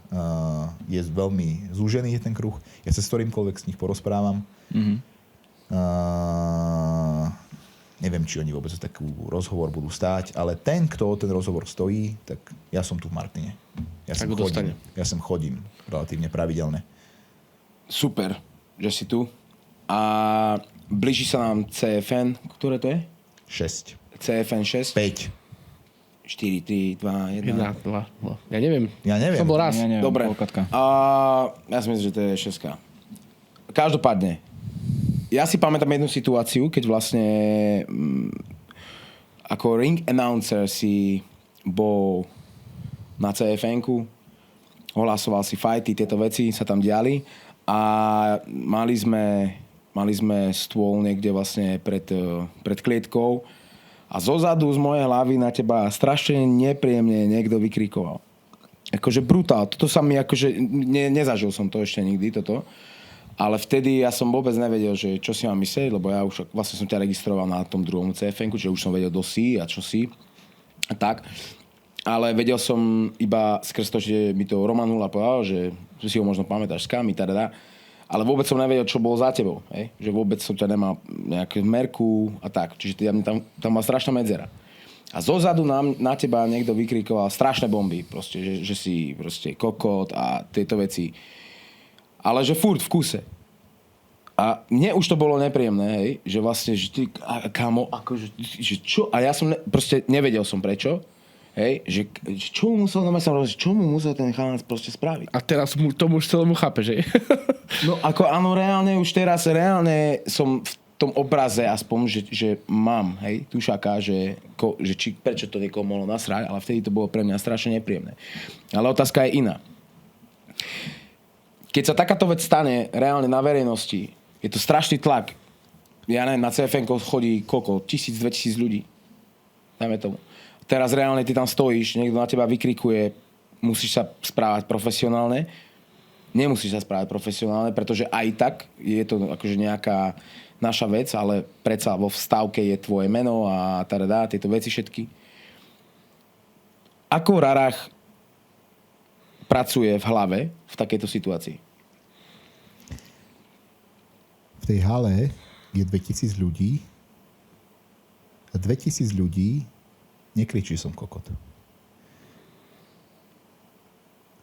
je veľmi zúžený je ten kruh. Ja sa s ktorýmkoľvek z nich porozprávam. Neviem, či oni vôbec takú rozhovor budú stáť, ale ten, kto ten rozhovor stojí, tak ja som tu v Martine. Ja sem chodím relatívne pravidelne. Super, že si tu. A blíži sa nám CFN, ktoré to je? 6. CFN 6? 5. 4, 3, 2, 1. 1, 2. Ja neviem. Som bol raz. Ja neviem, Dobre. polkatka. Ja si myslím, že to je 6. Každopádne, ja si pamätám jednu situáciu, keď vlastne ako ring announcer si bol na CFN-ku, ohlasoval si fighty, tieto veci sa tam diali a mali sme stôl niekde vlastne pred klietkou a zozadu z mojej hlavy na teba strašne nepríjemne niekto vykrikoval. Akože brutál. Toto sa mi akože... Nezažil som to ešte nikdy, toto. Ale vtedy ja som vôbec nevedel, že čo si mám myslieť, lebo ja už vlastne som ťa registroval na tom druhom CFN-ku, že už som vedel, kto si a čo si. A tak. Ale vedel som iba skrz to, že mi to Roman Hula povedal, že si ho možno pamätáš s kami, ale vôbec som nevedel, čo bolo za tebou. Hej? Že vôbec som ťa nemal nejaké merku a tak. Čiže tam bola strašná medzera. A zozadu na teba niekto vykrikoval strašné bomby. Proste, že si proste kokot a tieto veci. Ale že furt v kuse. A mne už to bolo nepríjemné, hej? Že vlastne, že ty, kámo, akože, že čo? A ja som proste nevedel som prečo. Hej, že čo mu musel ten chalán proste spraviť? A teraz tomu už celému chápe, že? No ako áno, reálne som v tom obraze aspoň, že mám, hej, tušaká, že prečo to niekoho mohlo nasrať, ale vtedy to bolo pre mňa strašne nepríjemné. Ale otázka je iná. Keď sa takáto vec stane reálne na verejnosti, je to strašný tlak. Ja neviem, na CFN chodí 1000-2000 ľudí. Dajme tomu. Teraz reálne ty tam stojíš, niekto na teba vykrikuje, musíš sa správať profesionálne. Nemusíš sa správať profesionálne, pretože aj tak je to akože nejaká naša vec, ale predsa vo vstávke je tvoje meno a tieto veci všetky. Ako Rarach pracuje v hlave v takejto situácii? V tej hale je 2000 ľudí a 2000 ľudí nekričí som kokot.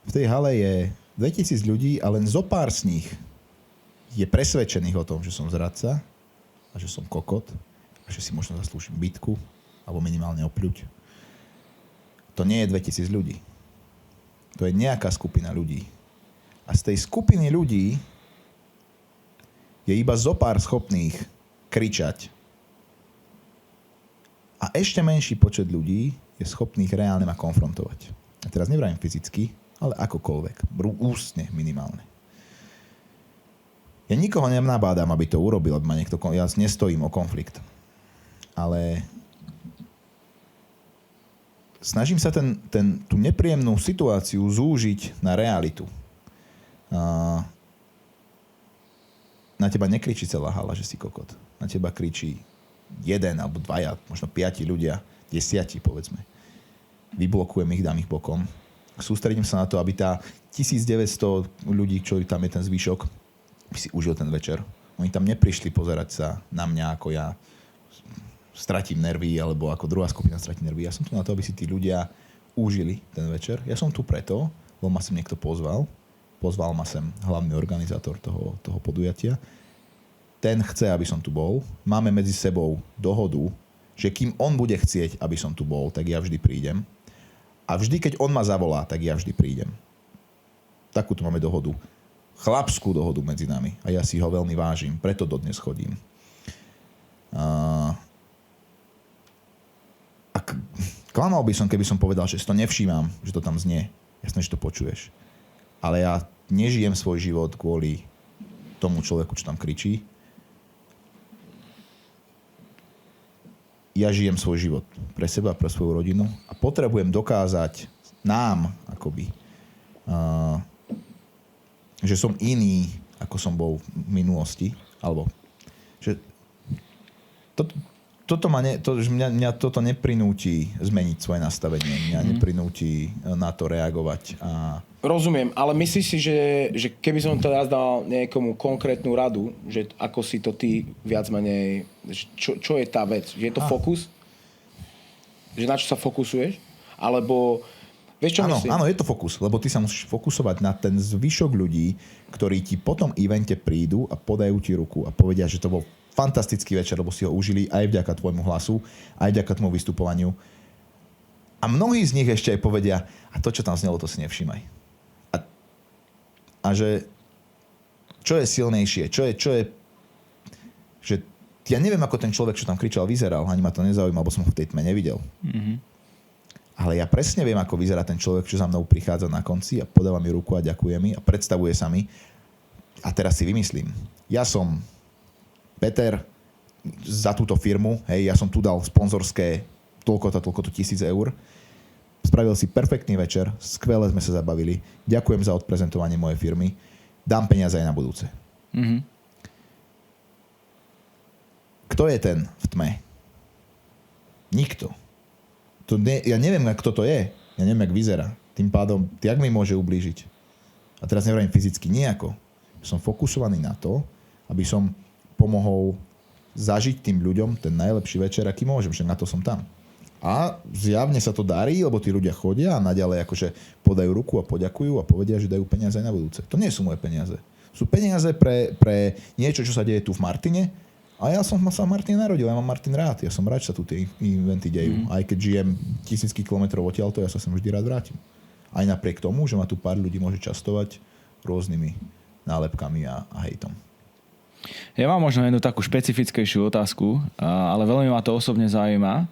v tej hale je 2000 ľudí a len zo pár z nich je presvedčených o tom, že som zradca a že som kokot a že si možno zaslúžim bitku alebo minimálne opľuť. To nie je 2000 ľudí. To je nejaká skupina ľudí. A z tej skupiny ľudí je iba zo pár schopných kričať. A ešte menší počet ľudí je schopných reálne ma konfrontovať. A teraz nevravím fyzicky, ale akokoľvek. Ústne minimálne. Ja nikoho nenabádam, aby to urobil, aby ma niekto... Ja nestojím o konflikt. Ale snažím sa tú nepríjemnú situáciu zúžiť na realitu. Na teba nekričí celá hala, že si kokot. Na teba kričí 1 alebo 2, možno 5 ľudia, 10 povedzme. Vyblokujem ich, dám ich bokom. Sústredím sa na to, aby tá 1900 ľudí, čo tam je ten zvyšok, by si užil ten večer. Oni tam neprišli pozerať sa na mňa, ako ja stratím nervy, alebo ako druhá skupina stratí nervy. Ja som tu na to, aby si tí ľudia užili ten večer. Ja som tu preto, lebo ma sem niekto pozval. Pozval ma sem hlavný organizátor toho podujatia. Ten chce, aby som tu bol. Máme medzi sebou dohodu, že kým on bude chcieť, aby som tu bol, tak ja vždy prídem. A vždy, keď on ma zavolá, tak ja vždy prídem. Takúto máme dohodu. Chlapskú dohodu medzi nami. A ja si ho veľmi vážim. Preto dodnes chodím. Klamal by som, keby som povedal, že si to nevšímam, že to tam znie. Jasné, že to počuješ. Ale ja nežijem svoj život kvôli tomu človeku, čo tam kričí. Ja žijem svoj život pre seba, pre svoju rodinu a potrebujem dokázať nám, akoby, že som iný, ako som bol v minulosti. Alebo, že mňa toto neprinúti zmeniť svoje nastavenie. Mňa neprinúti na to reagovať. Rozumiem, ale myslíš si, že keby som teraz dal niekomu konkrétnu radu, že ako si to ty viac menej... Čo je tá vec? Že je to fokus? Že na čo sa fokusuješ? Alebo... Vieš, čo myslím? Áno, je to fokus, lebo ty sa musíš fokusovať na ten zvyšok ľudí, ktorí ti po tom evente prídu a podajú ti ruku a povedia, že to bol fantastický večer, lebo si ho užili aj vďaka tvojmu hlasu, aj vďaka tvojmu vystupovaniu. A mnohí z nich ešte aj povedia, a to, čo tam znelo, to si nevšímaj. A že čo je silnejšie, čo je že ja neviem, ako ten človek, čo tam kričal, vyzeral, ani ma to nezaujíma, lebo som ho v tej tme nevidel. Mm-hmm. Ale ja presne viem, ako vyzerá ten človek, čo za mnou prichádza na konci a podáva mi ruku a ďakuje mi a predstavuje sa mi. A teraz si vymyslím. Ja som Peter za túto firmu, hej, ja som tu dal sponzorské toľko to 1000 eur. Spravil si perfektný večer, skvele sme sa zabavili. Ďakujem za odprezentovanie mojej firmy. Dám peniaze aj na budúce. Mm-hmm. Kto je ten v tme? Nikto. Ja neviem, kto to je. Ja neviem, jak vyzerá. Tým pádom, jak mi môže ublížiť? A teraz neviem fyzicky nejako. Som fokusovaný na to, aby som pomohol zažiť tým ľuďom ten najlepší večer, aký môžem. Že na to som tam. A zjavne sa to darí, lebo tí ľudia chodia a naďalej akože podajú ruku a poďakujú a povedia, že dajú peniaze aj na budúce. To nie sú moje peniaze. Sú peniaze pre niečo, čo sa deje tu v Martine. A ja som sa v Martine narodil, ja mám Martin rád. Ja som rád, že sa tu tie eventy dejú. Aj keď žijem tisícky kilometrov odtiaľto, ja sa sem vždy rád vrátim. Aj napriek tomu, že ma tu pár ľudí môže častovať rôznymi nálepkami a hejtom. Ja mám možno jednu takú špecifickejšiu otázku, ale veľmi ma to osobne zaujíma.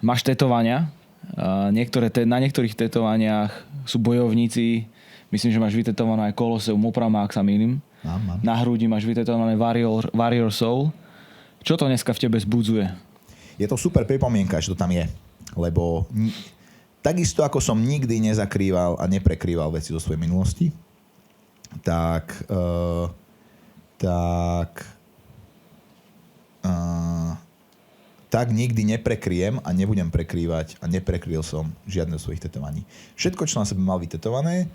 Máš tetovania. Na niektorých tetovaniach sú bojovníci. Myslím, že máš vytetované aj Koloseum, oprav ma, ak sa mýlim. Mám. Na hrudi máš vytetované Warrior Soul. Čo to dneska v tebe zbudzuje? Je to super pripomienka, že to tam je. Lebo takisto ako som nikdy nezakrýval a neprekrýval veci zo svojej minulosti, tak nikdy neprekryjem a nebudem prekrývať a neprekryl som žiadne z svojich tetovaní. Všetko, čo na sebe mal vytetované,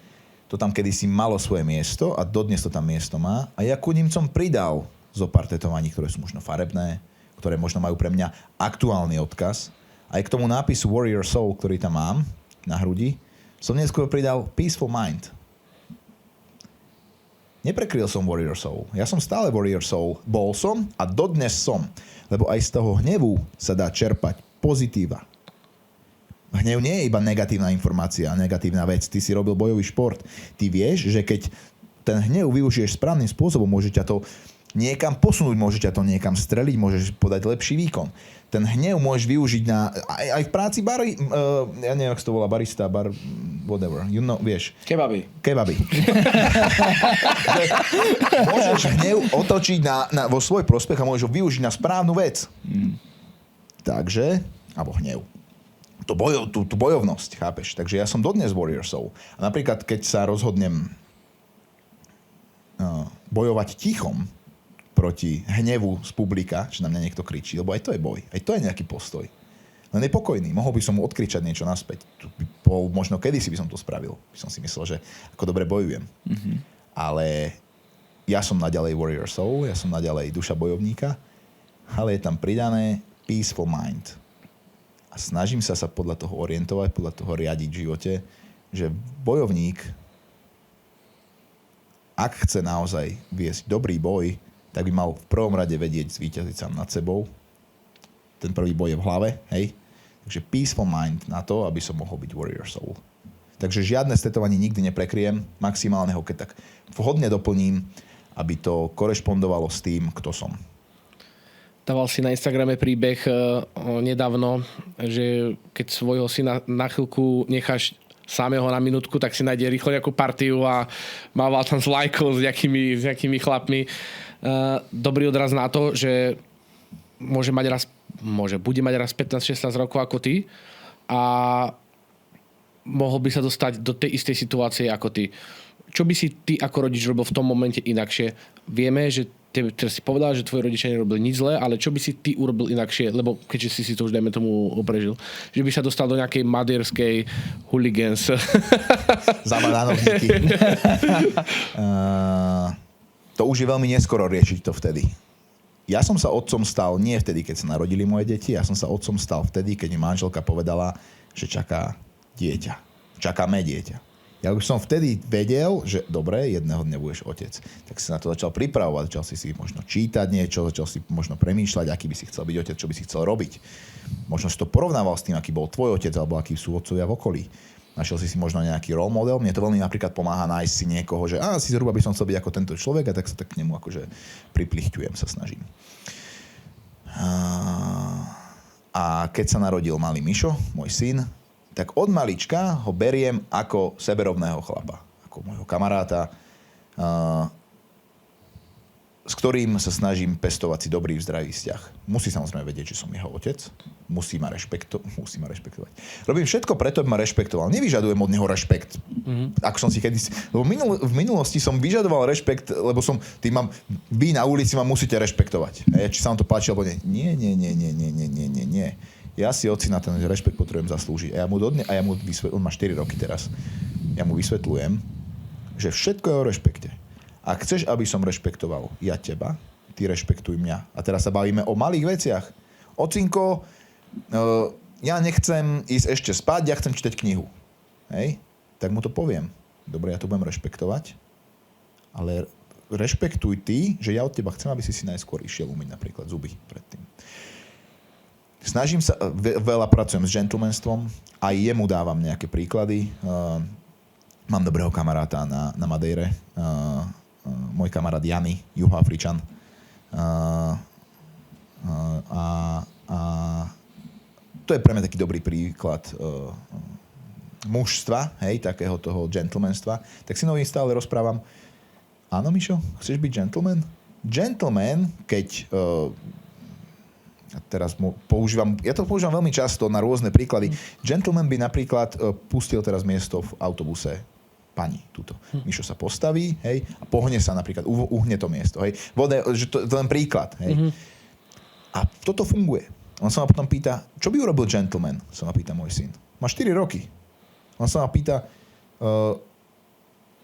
to tam kedysi malo svoje miesto a dodnes to tam miesto má. A ja ku ním som pridal zo pár tetovaní, ktoré sú možno farebné, ktoré možno majú pre mňa aktuálny odkaz. Aj k tomu nápisu Warrior Soul, ktorý tam mám na hrudi, som neskôr pridal Peaceful Mind. Neprekryl som Warrior Soul. Ja som stále Warrior Soul. Bol som a dodnes som. Lebo aj z toho hnevu sa dá čerpať pozitíva. Hnev nie je iba negatívna informácia, negatívna vec. Ty si robil bojový šport. Ty vieš, že keď ten hnev využiješ správnym spôsobom, môže ťa to niekam posunúť, môže ťa to niekam streliť, môžeš podať lepší výkon. Ten hnev môžeš využiť aj v práci ja neviem, ako to volá, barista, whatever, you know, vieš. Kebaby. Môžeš hnev otočiť vo svoj prospech a môžeš ho využiť na správnu vec. Takže, alebo hnev. Tú bojovnosť, chápeš? Takže ja som dodnes Warrior Soul. A napríklad, keď sa rozhodnem bojovať tichom proti hnevu z publika, že na mňa niekto kričí, lebo aj to je boj, aj to je nejaký postoj. Len je pokojný, mohol by som mu odkričať niečo naspäť. Možno kedysi by som to spravil. By som si myslel, že ako dobre bojujem. Mm-hmm. Ale ja som naďalej Warrior Soul, ja som naďalej duša bojovníka, ale je tam pridané Peaceful Mind. A snažím sa podľa toho orientovať, podľa toho riadiť v živote, že bojovník, ak chce naozaj viesť dobrý boj, tak by mal v prvom rade vedieť zvíťaziť sám nad sebou. Ten prvý boj je v hlave, hej? Takže Peaceful Mind na to, aby som mohol byť Warrior Soul. Takže žiadne stetovanie nikdy neprekryjem, maximálne ho keď tak vhodne doplním, aby to korešpondovalo s tým, kto som. Dával si na Instagrame príbeh nedávno, že keď svojho syna na chvíľku necháš samého na minútku, tak si nájde rýchlo nejakú partiu a mával tam s lajkou s nejakými chlapmi. Dobrý odraz na to, že bude mať raz 15-16 rokov ako ty a mohol by sa dostať do tej istej situácie ako ty. Čo by si ty ako rodič robil v tom momente inakšie? Vieme, že teraz si povedal, že tvoji rodičia nerobili nič zlé, ale čo by si ty urobil inakšie, lebo keďže si to už dajme tomu oprežil, že by sa dostal do nejakej madierskej hooligans. Za banánovníky. To už je veľmi neskoro riešiť to vtedy. Ja som sa otcom stal nie vtedy, keď sa narodili moje deti, ja som sa otcom stal vtedy, keď mi manželka povedala, že čaká dieťa. Čakáme dieťa. Ja už som vtedy vedel, že dobre, jedného dňa budeš otec. Tak si na to začal pripravovať, začal si možno čítať niečo, začal si možno premýšľať, aký by si chcel byť otec, čo by si chcel robiť. Možno si to porovnával s tým, aký bol tvoj otec, alebo akí sú otcovia v okolí. Našiel si možno nejaký role model. Mne to veľmi napríklad pomáha nájsť si niekoho, že si zhruba by som chcel byť ako tento človek a tak sa tak k nemu akože priplichťujem, sa snažím. A keď sa narodil malý Mišo, môj syn, tak od malička ho beriem ako seberovného chlapa. Ako môjho kamaráta, s ktorým sa snažím pestovať si dobrý zdravý vzťah. Musí samozrejme vedieť, že som jeho otec. Musí ma rešpektovať. Robím všetko preto, aby ma rešpektoval. Nevyžadujem od neho rešpekt. Mm-hmm. Ako som si kedysi... Lebo v minulosti som vyžadoval rešpekt, lebo vy na ulici ma musíte rešpektovať. Či sa vám to páči, alebo nie. Nie. Ja si oci na ten rešpekt potrebujem zaslúžiť. On má 4 roky teraz. Ja mu vysvetľujem, že všetko je o rešpekte. Ak chceš, aby som rešpektoval ja teba, ty rešpektuj mňa. A teraz sa bavíme o malých veciach. Ocinko, ja nechcem ísť ešte spať, ja chcem čítať knihu. Hej? Tak mu to poviem. Dobre, ja to budem rešpektovať, ale rešpektuj ty, že ja od teba chcem, aby si najskôr išiel umyť napríklad zuby predtým. Snažím sa, veľa pracujem s gentlemanstvom, aj jemu dávam nejaké príklady. Mám dobrého kamaráta na Madejre, môj kamarát Jany, Juhoafričan. To je pre mňa taký dobrý príklad mužstva, hej, takého toho gentlemanstva. Tak si novým stále rozprávam, áno, Mišo, chceš byť gentleman? Gentleman, keď... Teraz ja to používam veľmi často na rôzne príklady. Gentleman by napríklad pustil teraz miesto v autobuse pani túto. Mišo sa postaví, hej, a pohne sa napríklad, uhne to miesto, hej. Že to je len príklad, hej. Mm-hmm. A toto funguje. On sa ma potom pýta, čo by urobil gentleman? Sa ma pýta môj syn. Má 4 roky. On sa ma pýta,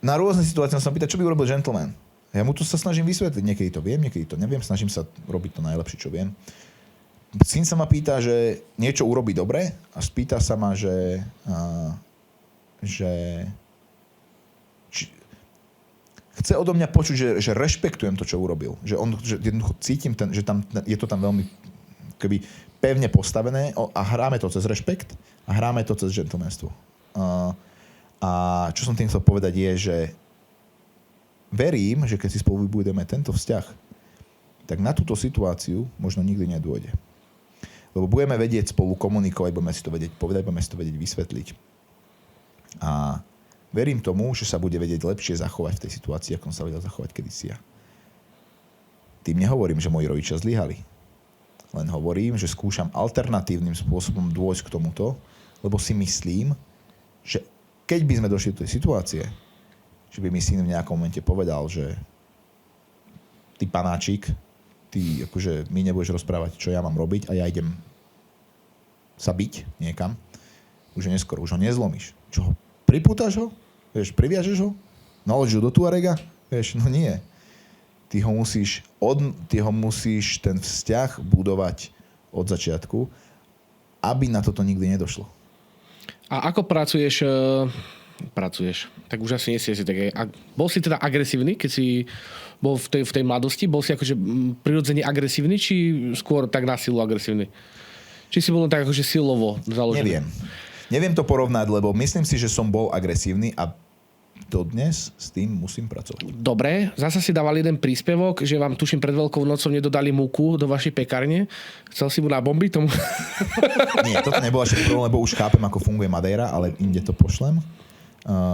na rôzne situácie sa ma pýta, čo by urobil gentleman? Ja mu to sa snažím vysvetliť. Niekedy to viem, niekedy to neviem. Snažím sa robiť to najlepšie, čo viem. Syn sa ma pýta, že niečo urobí dobre a spýta sa ma, že chce odo mňa počuť, že rešpektujem to, čo urobil. Že jednoducho cítim, že tam, je to tam veľmi keby pevne postavené a hráme to cez rešpekt a hráme to cez gentlemanstvo. A čo som tým chcel povedať je, že verím, že keď si spolu vybudeme tento vzťah, tak na túto situáciu možno nikdy nedôjde. Lebo budeme vedieť spolu komunikovať, budeme si to vedieť povedať, budeme si to vedieť vysvetliť. A verím tomu, že sa bude vedieť lepšie zachovať v tej situácii, ako som sa vedel zachovať kedysi ja. Tým nehovorím, že moji rodičia zlyhali. Len hovorím, že skúšam alternatívnym spôsobom dôjsť k tomuto, lebo si myslím, že keď by sme došli do tej situácie, že by mi syn v nejakom momente povedal, že ty panáčik, ty akože mi nebudeš rozprávať, čo ja mám robiť a ja idem sa byť niekam, už je neskoro, už ho nezlomíš. Čo ho pripútaš ho? Vieš, priviažeš ho? Naložíš ho do tuarega? Vieš, no nie. Ty ho musíš ten vzťah budovať od začiatku, aby na toto nikdy nedošlo. A ako pracuješ? Tak už asi nie si také. Bol si teda agresívny, keď si bol v tej mladosti? Bol si akože prirodzene agresívny, či skôr tak na silu agresívny? Či si bol tak akože silovo založený? Neviem to porovnať, lebo myslím si, že som bol agresívny a dodnes s tým musím pracovať. Dobre, zasa si dával jeden príspevok, že vám tuším pred Veľkou nocou nedodali múku do vašej pekárne. Chcel si mu nabombiť tomu? Nie, toto nebolo ešte problém, lebo už chápem, ako funguje Madeira, ale inde to pošlem.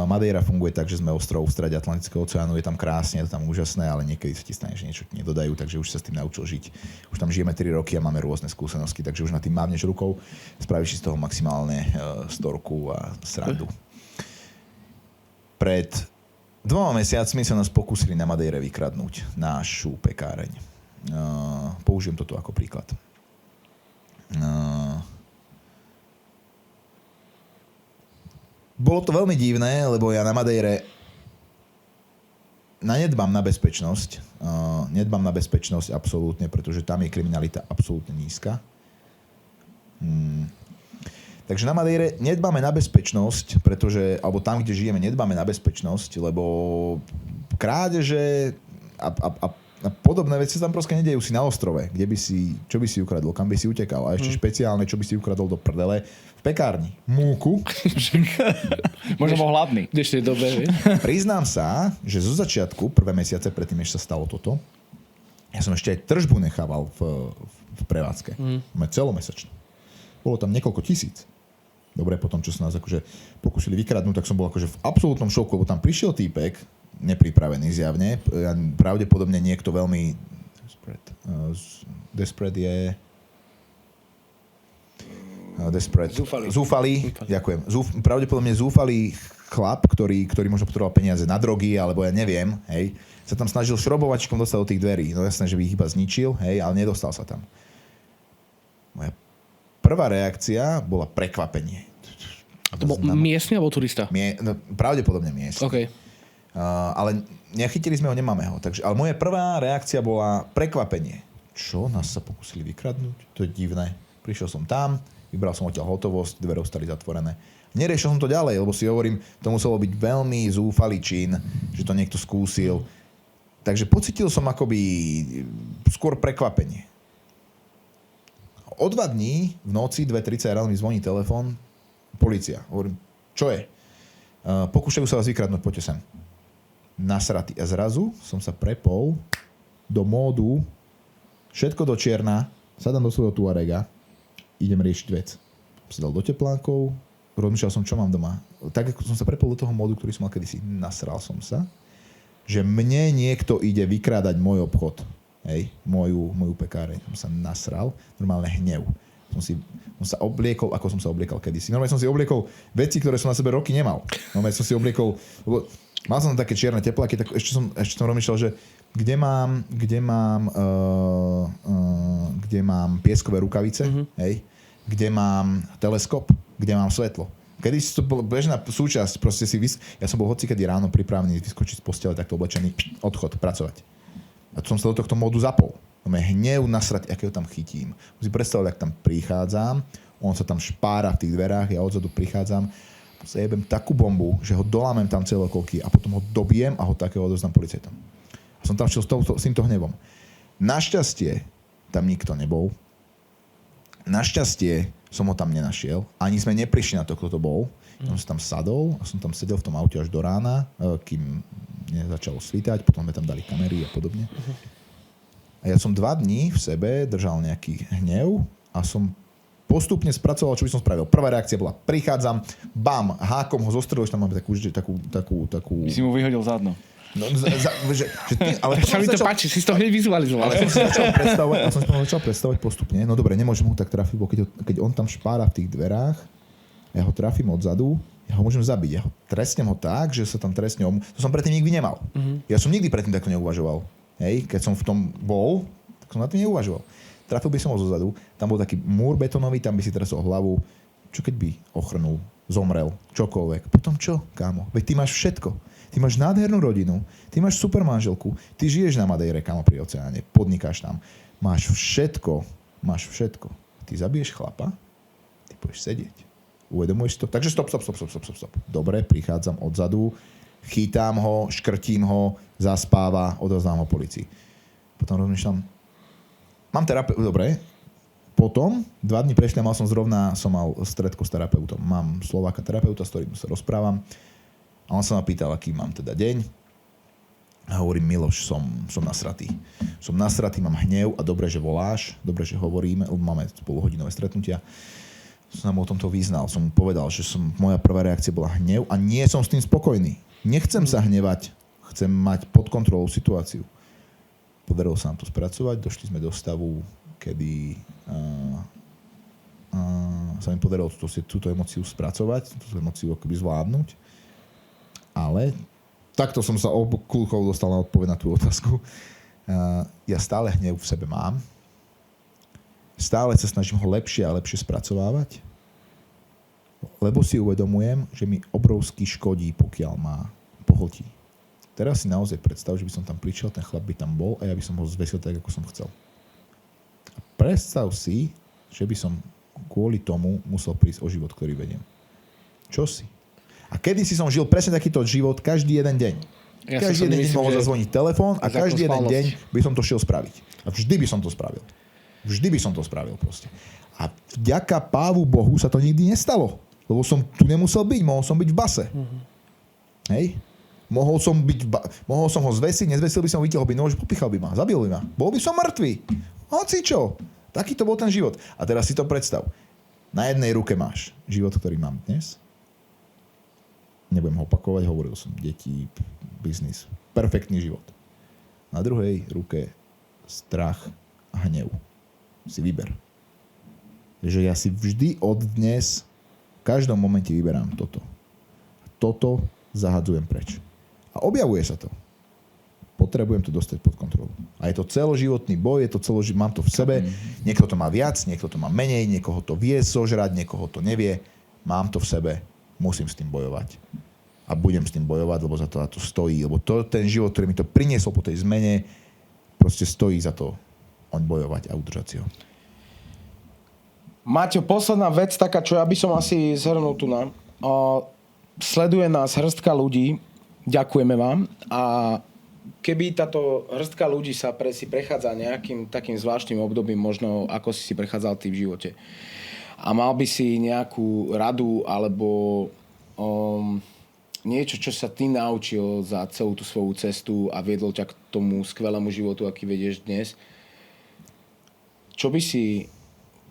Madeira funguje tak, že sme ostrov v strede Atlantického oceánu, je tam krásne, je to tam úžasné, ale niekedy sa ti stane, že niečo ti nedodajú, takže už sa s tým naučil žiť. Už tam žijeme 3 roky a máme rôzne skúsenosti, takže už na tým mávneš rukou, spravíš si z toho maximálne storku a srandu. Pred 2 mesiacmi sa nás pokúsili na Madeire vykradnúť našu pekáreň. Použijem toto ako príklad. Bolo to veľmi divné, lebo ja na Madeire nedbám na bezpečnosť. Nedbám na bezpečnosť absolútne, pretože tam je kriminalita absolútne nízka. Takže na Madeire nedbáme na bezpečnosť, alebo tam, kde žijeme, nedbáme na bezpečnosť, lebo krádeže a podobné veci sa tam proste nedejú. Si na ostrove, čo by si ukradol, kam by si utekal. A ešte špeciálne, čo by si ukradol do prdele v pekárni. Múku. Možno bol hladný. V dnešnej dobe. Priznám sa, že zo začiatku, prvé mesiace predtým, než sa stalo toto, ja som ešte aj tržbu nechával v prevádzke. Celomesačne. Bolo tam niekoľko tisíc. Dobre, potom, čo sa nás akože pokúsili vykradnúť, tak som bol akože v absolútnom šoku, lebo tam prišiel týpek, nepripravený zjavne, pravdepodobne niekto veľmi zúfalý. Ďakujem. Pravdepodobne zúfalý chlap, ktorý možno potreboval peniaze na drogy, alebo ja neviem, hej, sa tam snažil šrobovačkom dostať do tých dverí. No jasné, že by ich iba zničil, hej, ale nedostal sa tam. Moja prvá reakcia bola prekvapenie. To bol miestny alebo turista? Pravdepodobne miestny. OK. Ale nechytili sme ho, nemáme ho. Ale moja prvá reakcia bola prekvapenie. Čo? Nás sa pokúsili vykradnúť? To je divné. Prišiel som tam, vybral som odtiaľ hotovosť, dvere ostali zatvorené. Neriešil som to ďalej, lebo si hovorím, to muselo byť veľmi zúfalý čin, že to niekto skúsil. Takže pocítil som akoby skôr prekvapenie. O 2 dní v noci, 2:30 ráno mi zvoní telefón, polícia. Hovorím, čo je? Pokúšajú sa vás vykradnúť, poďte sem. Nasratý. A zrazu som sa prepol do módu, všetko do čierna, sadám do svojho tuarega, idem riešiť vec. Som dal do teplánkov, rozmýšľal som, čo mám doma. Tak ako som sa prepol do toho módu, ktorý som mal kedysi, nasral som sa, že mne niekto ide vykrádať môj obchod. Hej, moju pekáreň. Som sa nasral, normálne hnev. Som sa obliekol, ako som sa obliekal kedysi. Normálne som si obliekol veci, ktoré som na sebe roky nemal. Normálne som si obliekol, lebo mal som také čierne tepláky, tak ešte som rozmýšľal, že kde mám pieskové rukavice, hej, kde mám teleskop, kde mám svetlo. Kedy to bola bežná súčasť, proste ja som bol hocikedy ráno pripravený vyskočiť z postele, takto oblečený, odchod, pracovať. A som sa do tohto módu zapol. Hnev nasrať, akého tam chytím. Musím predstavovať, ak tam prichádzam, on sa tam špára v tých dverách, ja odzadu prichádzam zajebem takú bombu, že ho dolámem tam celé okolky a potom ho dobijem a ho takého odoznám policajtom. A som tam šiel s týmto hnevom. Našťastie tam nikto nebol. Našťastie som ho tam nenašiel. Ani sme neprišli na to, kto to bol. Som sa tam sadol a som tam sedel v tom aute až do rána, kým nezačalo svítať, potom sme tam dali kamery a podobne. A ja som 2 dní v sebe držal nejaký hnev a som postupne spracoval, čo by som spravil. Prvá reakcia bola, prichádzam, bam, hákom ho zostrelil, že tam máme takú... By si mu vyhodil zadno. No, ale Sa mi to páči, si to hneď vizualizoval. Ale som si začal predstavovať postupne. No dobre, nemôžem ho tak trafiť, bo keď on tam špára v tých dverách, ja ho trafím odzadu, ja ho môžem zabiť. Ja ho trestnem ho tak, že sa tam trestne... To som predtým nikdy nemal. Ja som nikdy predtým takto neuvažoval. Hej? Keď som v tom bol, tak som na tým neuvažoval. Trafil by som ho zozadu, tam bol taký múr betónový, tam by si tresol hlavu. Čo keď by ochrnul, zomrel, čokoľvek. Potom čo, kámo? Veď ty máš všetko. Ty máš nádhernú rodinu, ty máš super manželku, ty žiješ na Madejre, kámo, pri oceáne, podnikáš tam. Máš všetko. Ty zabiješ chlapa, ty pôjdeš sedieť. Uvedomuješ to? Takže stop. Dobre, prichádzam odzadu, chytám ho, škrtím ho, zaspáva, odoznám ho policii. Potom rozmýšľam, mám terapeut, dobre. Potom 2 dní prešli a som mal stretku s terapeutom. Mám Slováka terapeuta, s ktorým sa rozprávam. A on sa ma pýtal, aký mám teda deň. A hovorím, Miloš, som nasratý. Som nasratý, mám hnev a dobre, že voláš, dobre, že hovoríme, máme spoluhodinové stretnutia. Som mu o tomto vyznal. Som mu povedal, že moja prvá reakcia bola hnev a nie som s tým spokojný. Nechcem sa hnevať, chcem mať pod kontrolou situáciu. Podarilo sa nám to spracovať, došli sme do stavu, kedy sa mi podarilo túto emóciu spracovať, túto emóciu akoby zvládnuť. Ale takto som sa kulkou dostal na odpoveď na tú otázku. Ja stále hnev v sebe mám. Stále sa snažím ho lepšie a lepšie spracovávať, lebo si uvedomujem, že mi obrovsky škodí, pokiaľ ma pohltí. Teraz si naozaj predstav, že by som tam prišiel, ten chlap by tam bol a ja by som ho zvesil tak, ako som chcel. A predstav si, že by som kvôli tomu musel prísť o život, ktorý vediem. Čo si? A kedysi som žil presne takýto život každý jeden deň. Každý jeden deň mohol zazvoniť telefón a každý jeden deň by som to šiel spraviť. A vždy by som to spravil. Vždy by som to spravil proste. A vďaka Pávu Bohu sa to nikdy nestalo. Lebo som tu nemusel byť. Mohol som byť v base. Hej? Mohol som ho zvesiť, nezvesil by som ho, vytiahol by nož, popichal by ma, zabil by ma. Bol by som mŕtvý. Hoci čo. Taký to bol ten život. A teraz si to predstav. Na jednej ruke máš život, ktorý mám dnes. Nebudem ho opakovať, hovoril som deti, biznis. Perfektný život. Na druhej ruke strach a hnev. Si vyber. Že ja si vždy od dnes v každom momente vyberám toto. Toto zahadzujem preč. A objavuje sa to. Potrebujem to dostať pod kontrolu. A je to celoživotný boj, mám to v sebe. Niekto to má viac, niekto to má menej, niekoho to vie zožrať, niekoho to nevie. Mám to v sebe, musím s tým bojovať. A budem s tým bojovať, lebo za to stojí. Lebo ten život, ktorý mi to priniesol po tej zmene, proste stojí za to oň bojovať a udržať si ho. Maťo, posledná vec taká, čo ja by som asi zhrnul tu na. Sleduje nás hrstka ľudí, ďakujeme vám a keby táto hrstka ľudí si prechádza nejakým takým zvláštnym obdobím, možno ako si prechádzal ty v živote a mal by si nejakú radu alebo niečo, čo sa ty naučil za celú tú svoju cestu a viedlo ťa k tomu skvelému životu, aký vedieš dnes, čo by si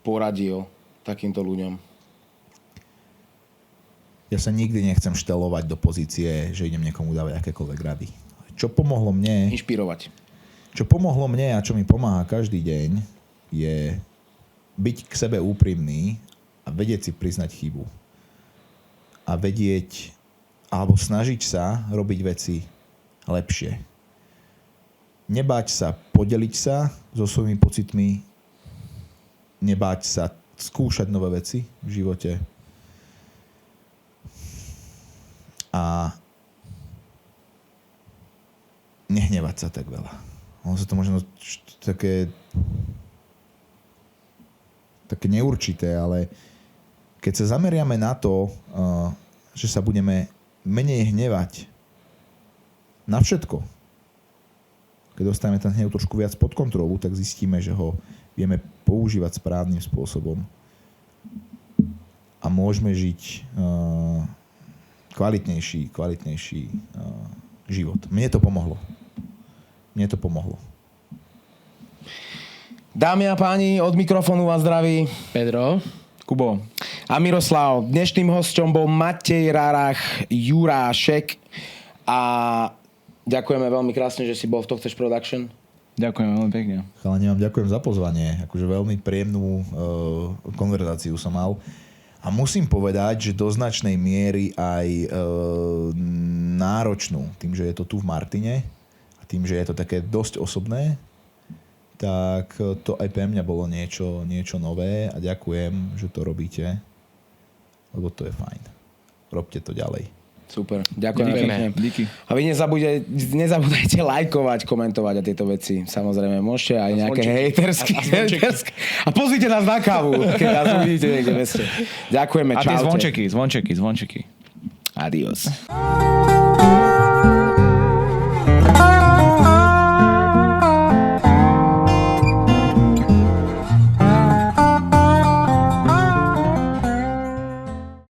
poradil takýmto ľuďom? Ja sa nikdy nechcem štelovať do pozície, že idem niekomu dávať akékoľvek rady. Čo pomohlo mne... Inšpirovať. Čo pomohlo mne a čo mi pomáha každý deň, je byť k sebe úprimný a vedieť si priznať chybu. A vedieť, alebo snažiť sa robiť veci lepšie. Nebáť sa podeliť sa so svojimi pocitmi, nebáť sa skúšať nové veci v živote a nehnevať sa tak veľa. Ono sa to možno také neurčité, ale keď sa zameriame na to, že sa budeme menej hnevať na všetko. Keď dostaneme ten hnev trošku viac pod kontrolu, tak zistíme, že ho vieme používať správnym spôsobom a môžeme žiť kvalitnejší život. Mne to pomohlo. Dámy a páni, od mikrofónu vás zdraví Pedro. Kubo. a Miroslav. Dnešným hosťom bol Matej Rarach Jurášek a ďakujeme veľmi krásne, že si bol v To Chceš Production. Ďakujem veľmi pekne. Chalani, vám ďakujem za pozvanie. Akože veľmi príjemnú konverzáciu som mal. A musím povedať, že do značnej miery aj náročnú. Tým, že je to tu v Martine a tým, že je to také dosť osobné, tak to aj pre mňa bolo niečo nové a ďakujem, že to robíte, lebo to je fajn. Robte to ďalej. Super, ďakujem pekne. Díky. A vy nezabúdajte lajkovať, komentovať a tieto veci. Samozrejme, môžete aj nejaké hejterské. A pozrite nás na kávu, keď nás uvidíte niekde v meste. Ďakujeme, A tie čaute. zvončeky. Adios.